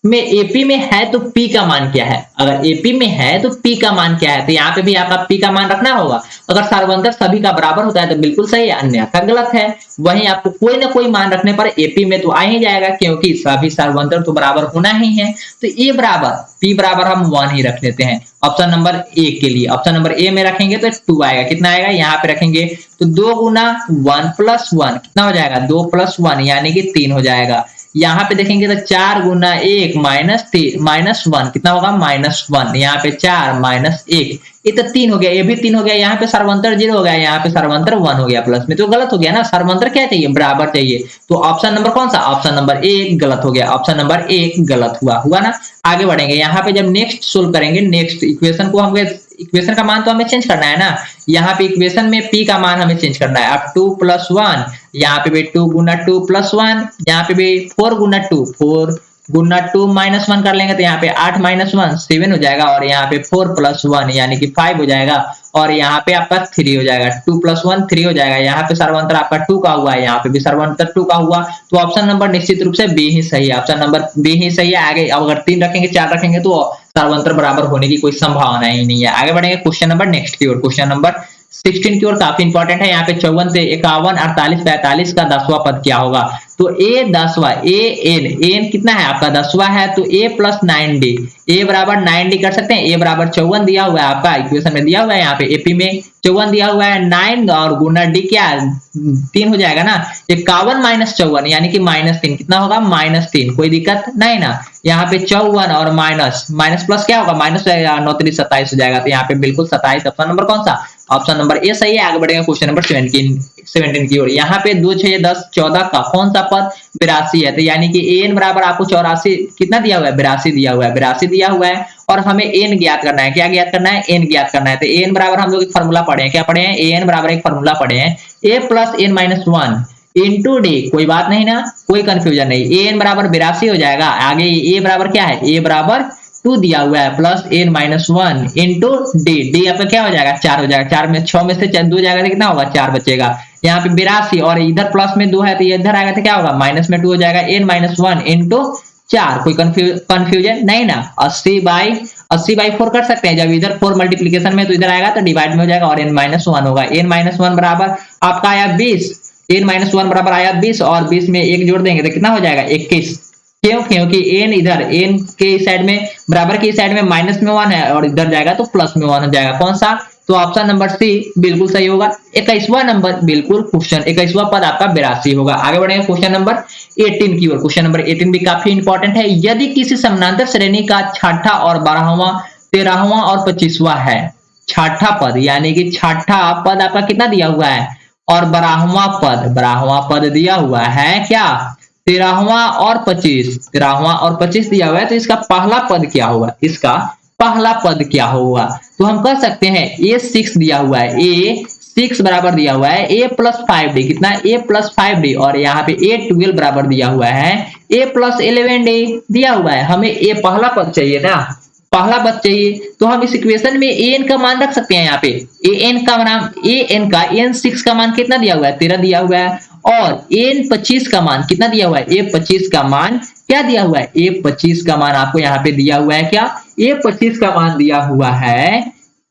में एपी में है तो p का मान क्या है, अगर एपी में है तो p का मान क्या है, तो यहाँ पे भी आपका p का मान रखना होगा। अगर सार्वंतर सभी का बराबर होता है तो बिल्कुल सही है, अन्यथा गलत है। वहीं आपको कोई ना कोई मान रखने पर एपी में तो आ ही जाएगा, क्योंकि सभी सार्वंतर तो बराबर होना ही है। तो ए बराबर p बराबर हम 1 ही रख लेते हैं ऑप्शन नंबर ए के लिए। ऑप्शन नंबर ए में रखेंगे तो 2 आएगा, कितना आएगा, यहाँ पे रखेंगे तो 2 गुना 1 प्लस 1 कितना हो जाएगा, 2 प्लस 1 यानी कि 3 हो जाएगा। यहाँ पे देखेंगे तो 4 गुना 1 माइनस 1 कितना होगा, -1, यहाँ पे 4 -1 ये तो 3 हो गया, ये भी 3 हो गया, यहाँ पे सार्वंतर 0 हो गया, यहाँ पे सार्वंतर 1 हो गया, प्लस में तो गलत हो गया ना, सार्वंतर क्या चाहिए, बराबर चाहिए। तो ऑप्शन नंबर कौन सा, ऑप्शन नंबर ए गलत हो गया, ऑप्शन नंबर ए गलत हुआ ना। आगे बढ़ेंगे, यहाँ पे जब नेक्स्ट सोल्व करेंगे, नेक्स्ट इक्वेशन को हम इक्वेशन का मान तो हमें चेंज करना है ना, यहाँ पे इक्वेशन में p का मान हमें चेंज करना है। अब 2+1 यहाँ पे भी 2 गुना 2+1, यहाँ पे भी 4 गुना 2 -1 कर लेंगे तो यहाँ पे 8 -1 7 हो जाएगा, और यहाँ पे 4+1 यानी कि 5 हो जाएगा, और यहाँ पे आपका 3 हो जाएगा, 2+1 3 हो जाएगा। यहाँ पे सार्वंतर आपका 2 का हुआ है, यहाँ पे भी सार्वंतर 2 का हुआ, तो ऑप्शन नंबर निश्चित रूप से बी ही सही है, ऑप्शन नंबर बी ही सही है। आगे अगर 3 रखेंगे 4 रखेंगे तो सार्वंतर बराबर होने की कोई संभावना ही नहीं है। आगे बढ़ेंगे क्वेश्चन नंबर नेक्स्ट की ओर। क्वेश्चन नंबर 16 की ओर काफी इंपॉर्टेंट है। यहाँ पे 54 से 51, 48, 45 का 10वां पद क्या होगा? तो ए 10वां, ए एन कितना है आपका? 10वां है, तो ए प्लस 9d, ए बराबर 9d कर सकते हैं। ए बराबर 54 दिया हुआ है आपका इक्वेशन में, दिया हुआ है यहाँ पे एपी में 54 दिया हुआ है, 9 और गुना डी क्या 3 हो जाएगा ना। 51 माइनस 54 यानी कि -3 कितना होगा? -3। कोई दिक्कत नहीं ना। यहाँ पे 54 और माइनस माइनस प्लस क्या होगा? माइनस 9 3 27 हो जाएगा। तो यहाँ पे बिल्कुल 27 ऑप्शन नंबर कौन सा? ऑप्शन नंबर ए सही है। आगे बढ़ेंगे क्वेश्चन नंबर 17 की ओर। यहाँ पे 2 6 10 14 का कौन सा पद 82 है? तो यानी कि एन बराबर आपको 84 कितना दिया हुआ है? 82 दिया हुआ है, 82 दिया हुआ है और हमें एन ज्ञात करना है। क्या ज्ञात करना है? एन ज्ञात करना है। तो एन बराबर हम लोग एक फार्मूला पढ़े हैं, क्या पढ़े हैं? एन बराबर एक फार्मूला पढ़े हैं, A plus N minus 1 into D. कोई बात नहीं ना, कोई कंफ्यूजन नहीं। एन बराबर 82 हो जाएगा। आगे ए बराबर क्या है? ए बराबर 2 दिया हुआ है plus N minus 1 into D. D आपका क्या हो जाएगा? 4 हो जाएगा। 4 में 6 में से 2 जाएगा तो कितना होगा? 4 बचेगा। यहाँ पे 82 और इधर प्लस में 2 है तो ये इधर आएगा तो क्या होगा? माइनस में 2 हो जाएगा। N minus 1 into 4। कोई कंफ्यूजन नहीं ना। 80 बाई 4 कर सकते हैं। जब इधर 4 मल्टीप्लीकेशन में तो इधर आएगा तो डिवाइड में हो जाएगा और एन माइनस 1 होगा। एन माइनस 1 बराबर आपका आया 20, एन माइनस 1 बराबर आया 20 और 20 में 1 जोड़ देंगे तो कितना हो जाएगा? 21। क्यों? क्योंकि एन इधर एन के साइड में बराबर की साइड में माइनस में 1 है और इधर जाएगा तो प्लस में 1 हो जाएगा। कौन सा? तो ऑप्शन नंबर सी बिल्कुल सही होगा। 21वां नंबर बिल्कुल क्वेश्चन 21वां पद आपका 82 होगा। आगे बढ़ेंगे क्वेश्चन नंबर 18 की ओर। क्वेश्चन नंबर 18 भी काफी इंपॉर्टेंट है। यदि किसी समानांतर श्रेणी का छठा और 12वां 13वां और 25वां है, छठा पद यानी कि छठा पद आपका कितना दिया हुआ है और 12वां पद दिया हुआ है क्या? 13वां और 25, 13वां और 25 दिया हुआ है। तो इसका पहला पद क्या होगा? इसका पहला पद क्या होगा? तो हम कह सकते हैं ए 6 दिया हुआ है, ए 6 बराबर दिया हुआ है ए प्लस 5d। कितना? ए प्लस 5d और यहाँ पे ए 12 बराबर दिया हुआ है ए प्लस 11d दिया हुआ है। हमें ए पहला पद चाहिए ना, पहला पद चाहिए। तो हम इस इक्वेशन में एन का मान रख सकते हैं। यहाँ पे एन का नाम एन 6 का मान कितना दिया हुआ है? 13 दिया हुआ है और एन 25 का मान कितना दिया हुआ है? ए 25 का मान क्या दिया हुआ है? ए 25 का मान आपको यहाँ पे दिया हुआ है क्या? ए 25 का मान दिया हुआ है।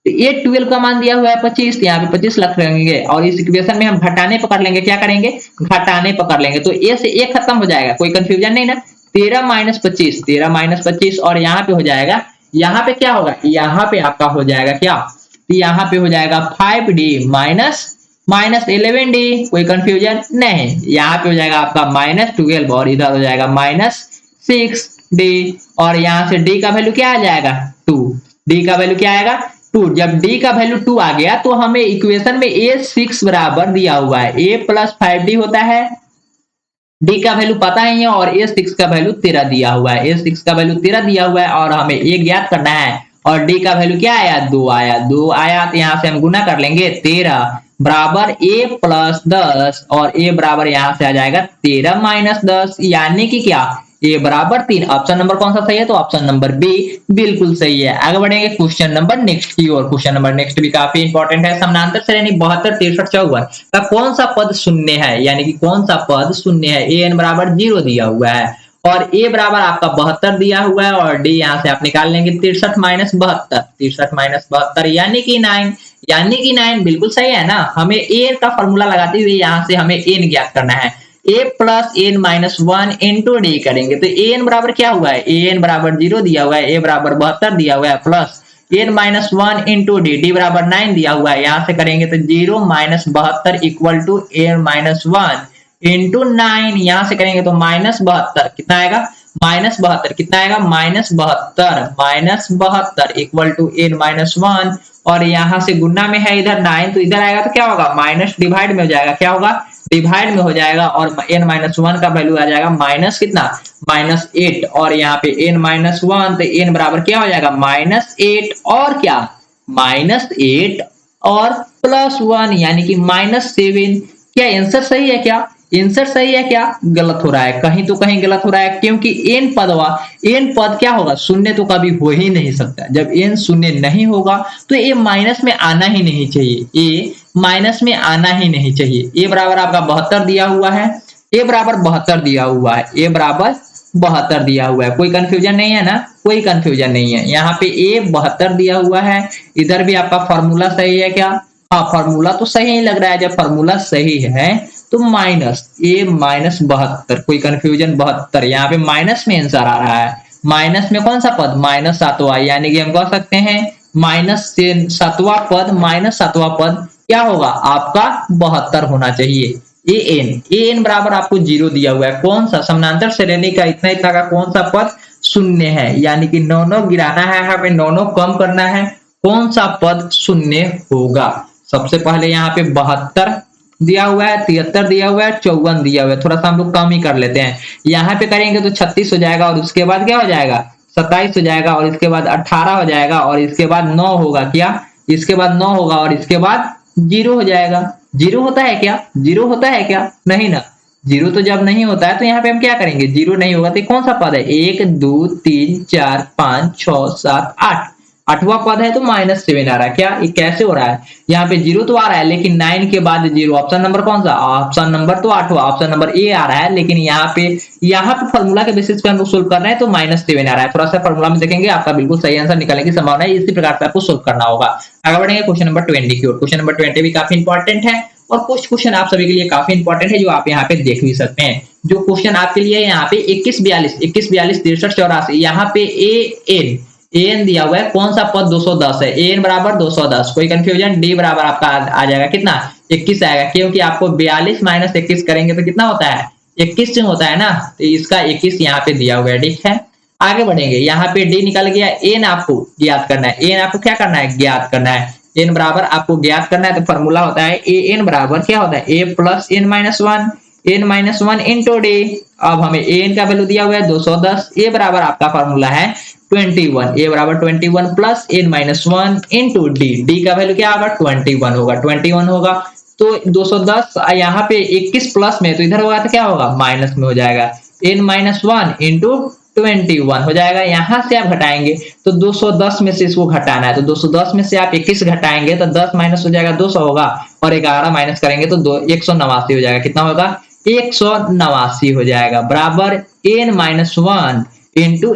ए 12 का मान दिया हुआ है 25, तो यहाँ पे 25 रख लेंगे और इस इक्वेशन में हम घटाने पकड़ लेंगे। क्या करेंगे? घटाने पकड़ लेंगे। तो ए से ए खत्म हो जाएगा। कोई कंफ्यूजन नहीं ना। 13 माइनस 25, 13 माइनस 25 और यहाँ पे हो जाएगा, यहाँ पे क्या होगा? यहाँ पे आपका हो जाएगा क्या? तो यहाँ पे हो जाएगा 5d माइनस 11d। कोई कंफ्यूजन नहीं। यहाँ पे हो जाएगा आपका -12 और इधर हो जाएगा -6d और यहाँ से d का वैल्यू क्या आ जाएगा? 2। d का वैल्यू क्या आएगा? 2। जब d का वैल्यू 2 आ गया तो हमें इक्वेशन में a 6 बराबर दिया हुआ है a प्लस 5d होता है। d का वैल्यू पता ही है और a 6 का वैल्यू 13 दिया हुआ है। a 6 का वैल्यू 13 दिया हुआ है और हमें a ज्ञात करना है और d का वैल्यू क्या आया? 2 आया। 2 आया तो यहाँ से हम गुना कर लेंगे 13 बराबर a प्लस 10 और a बराबर यहाँ से आ जाएगा 13 माइनस 10 यानी कि क्या? a बराबर 3। ऑप्शन नंबर कौन सा सही है? तो ऑप्शन नंबर बी बिल्कुल सही है। आगे बढ़ेंगे क्वेश्चन नंबर नेक्स्ट की ओर। क्वेश्चन नंबर नेक्स्ट भी काफी इंपॉर्टेंट है। समानांतर श्रेणी 72 63 54 का कौन सा पद शून्य है? यानी कि कौन सा पद शून्य है? ए एन बराबर 0 दिया हुआ है और ए बराबर आपका 72 दिया हुआ है और डी यहाँ से आप निकाल लेंगे 63 माइनस 72, 63 माइनस 72 यानी कि 9, यानी कि 9 बिल्कुल सही है ना। हमें ए का फॉर्मूला लगाते हुए यहाँ से हमें एन ज्ञात करना है। A plus N minus 1 into D करेंगे तो एन बराबर क्या हुआ है? एन बराबर 0 दिया हुआ है, ए बराबर 72 दिया हुआ है plus N minus 1 into D, D बराबर 9 दिया हुआ है। यहाँ से करेंगे तो 0 minus 72 equal to N minus 1 into 9। यहाँ से करेंगे तो -72 कितना आएगा? -72 कितना आएगा? -72 इक्वल टू एन माइनस 1 और यहाँ से गुना में है इधर 9 तो इधर आएगा तो क्या होगा? माइनस डिवाइड में हो जाएगा। क्या होगा? डिवाइड में हो जाएगा और n माइनस 1 का वैल्यू आ जाएगा माइनस कितना? -8 और यहाँ पे n माइनस 1 तो n बराबर क्या हो जाएगा? -8 और क्या? -8 और +1 यानी कि -7। क्या आंसर सही है? क्या आंसर सही है? क्या गलत हो रहा है? कहीं तो कहीं गलत हो रहा है क्योंकि n पद क्या होगा? शून्य तो कभी हो ही नहीं सकता। जब n शून्य नहीं होगा तो a माइनस में आना ही नहीं चाहिए, a माइनस में आना ही नहीं चाहिए। a बराबर आपका 72 दिया हुआ है, a बराबर 72 दिया हुआ है, a बराबर 72 दिया हुआ है। कोई कंफ्यूजन नहीं है ना? कोई कंफ्यूजन नहीं है। यहाँ पे a 72 दिया हुआ है, इधर भी आपका फॉर्मूला सही है क्या? हाँ फॉर्मूला तो सही ही लग रहा है, जब फॉर्मूला सही है तो माइनस ए माइनस 72, कोई कंफ्यूजन 72, यहाँ पे माइनस में आंसर आ रहा है। माइनस में कौन सा पद, माइनस सातवां, यानी कि हम कह सकते हैं माइनस सातवां पद, माइनस सातवां पद क्या होगा आपका 72 होना चाहिए। ए एन बराबर आपको 0 दिया हुआ है, कौन सा समानांतर श्रेणी का इतना इतना का कौन सा पद शून्य है, यानी कि 9 गिराना है, यहाँ पे 9 कम करना है, कौन सा पद शून्य होगा। सबसे पहले यहाँ पे 72 दिया हुआ है, 73 दिया हुआ है, 54 दिया हुआ है, थोड़ा सा हम लोग कम ही कर लेते हैं। यहाँ पे करेंगे तो 36 हो जाएगा और उसके बाद क्या हो जाएगा 27 हो जाएगा और इसके बाद 18 हो जाएगा और इसके बाद 9 होगा, क्या इसके बाद 9 होगा और इसके बाद 0 हो जाएगा। 0 होता है क्या, 0 होता है क्या, नहीं ना। 0 तो जब नहीं होता है तो यहाँ पे हम क्या करेंगे, 0 नहीं होगा तो कौन सा पद है, 1 2 3 4 5 6 7 8, 8वां पद है तो -7 आ रहा है। क्या ये कैसे हो रहा है, यहाँ पे 0 तो आ रहा है लेकिन 9 के बाद 0, ऑप्शन नंबर कौन सा, ऑप्शन नंबर तो 8वां, ऑप्शन नंबर ए आ रहा है, लेकिन यहाँ पे फॉर्मूला के बेसिस पे हम लोग सोल्व कर रहे हैं तो -7 आ रहा है। थोड़ा सा फॉर्मूला में देखेंगे आपका बिल्कुल सही आंसर निकलने की संभावना है, इसी प्रकार से आपको सोल्व करना होगा। आगे बढ़ेंगे क्वेश्चन नंबर 20 की ओर। क्वेश्चन नंबर 20 भी काफी इंपॉर्टेंट है और कुछ क्वेश्चन आप सभी के लिए काफी इंपॉर्टेंट है जो आप यहाँ पे देख भी सकते हैं। जो क्वेश्चन आपके लिए यहाँ पे 21 42 63 84, यहाँ पे एन दिया हुआ है, कौन सा पद 210 है, एन बराबर 210, कोई कंफ्यूजन, डी बराबर आपका आ जाएगा कितना 21 आएगा, क्योंकि आपको 42 माइनस 21 करेंगे तो कितना होता है 21 होता है ना, तो इसका 21 यहाँ पे दिया हुआ है। ठीक है आगे बढ़ेंगे, यहाँ पे डी निकल गया, एन आपको ज्ञात करना है, एन आपको क्या करना है ज्ञात करना है, एन बराबर आपको ज्ञात करना है, तो फॉर्मूला होता है ए एन बराबर क्या होता है A plus N minus one into D. अब हमें एन का वैल्यू दिया हुआ है 210, ए बराबर आपका फॉर्मूला है 21, ए बराबर 21 plus N minus one into D, D का वैल्यू क्या होगा 21 होगा। तो 210 यहाँ पे 21 प्लस में तो इधर होगा तो क्या होगा माइनस में हो जाएगा, एन माइनस वन इंटू 21 हो जाएगा। यहाँ से आप घटाएंगे तो 210 में से इसको घटाना है, तो 210 में से आप 21 घटाएंगे तो 10 माइनस हो जाएगा 200 होगा और 11 माइनस करेंगे तो 189 हो जाएगा। कितना होगा 189 हो जाएगा, बराबर एन माइनस वन इंटू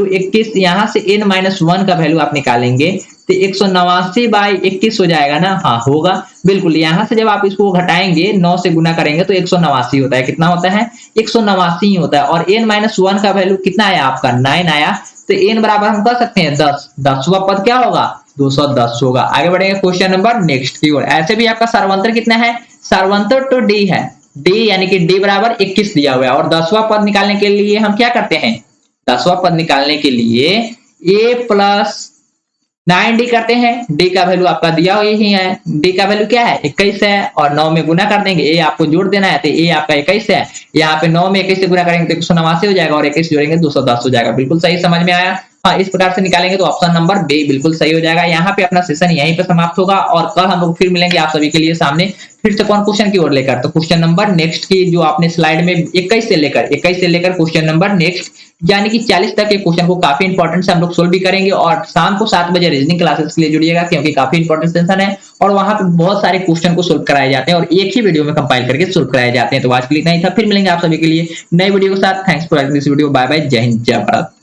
21 यहाँ से n माइनस वन का वैल्यू आप निकालेंगे तो 189 बाई 21 हो जाएगा ना, हाँ होगा बिल्कुल। यहाँ से जब आप इसको घटाएंगे 9 से गुना करेंगे तो 189 होता है, कितना होता है 189 होता है। और n माइनस वन का वैल्यू कितना आया आपका 9 आया, तो n बराबर हम कह सकते हैं 10, 10वां पद क्या होगा 210 होगा। आगे बढ़ेंगे क्वेश्चन नंबर नेक्स्ट की ओर। ऐसे भी आपका सर्वंतर कितना है, सर्वंतर तो डी है, डी यानी कि डी बराबर 21 दिया हुआ है और 10वां पद निकालने के लिए हम क्या करते हैं, 10वां पद निकालने के लिए a प्लस 9d करते हैं, d का वैल्यू आपका दिया हुआ ही है, d का वैल्यू क्या है 21 है और 9 में गुना कर देंगे, a आपको जोड़ देना है तो a आपका 21 है, यहाँ पे 9 में 21 से गुना करेंगे तो 189 हो जाएगा और 21 जोड़ेंगे 210 हो जाएगा। बिल्कुल सही समझ में आया, हाँ इस प्रकार से निकालेंगे तो ऑप्शन नंबर बी बिल्कुल सही हो जाएगा। यहाँ पे अपना सेशन यहीं पे समाप्त होगा और कल हम लोग फिर मिलेंगे आप सभी के लिए सामने फिर से कौन क्वेश्चन की ओर लेकर, तो क्वेश्चन नंबर नेक्स्ट की जो आपने स्लाइड में 21 से लेकर क्वेश्चन नंबर नेक्स्ट यानी कि 40 तक के क्वेश्चन को काफी इंपॉर्टेंट से हम लोग सोल्व भी करेंगे। और शाम को 7 बजे रीजनिंग क्लासेस के लिए जुड़िएगा क्योंकि काफी इंपॉर्टेंट सेशन है और वहां पे बहुत सारे क्वेश्चन को सोल्व कराए जाते हैं और एक ही वीडियो में कंपाइल करके सोल्व कराए जाते हैं। तो आज के लिए इतना ही था, फिर मिलेंगे आप सभी के लिए नए वीडियो के साथ। Thanks for watching this video, bye bye, जय हिंद जय भारत।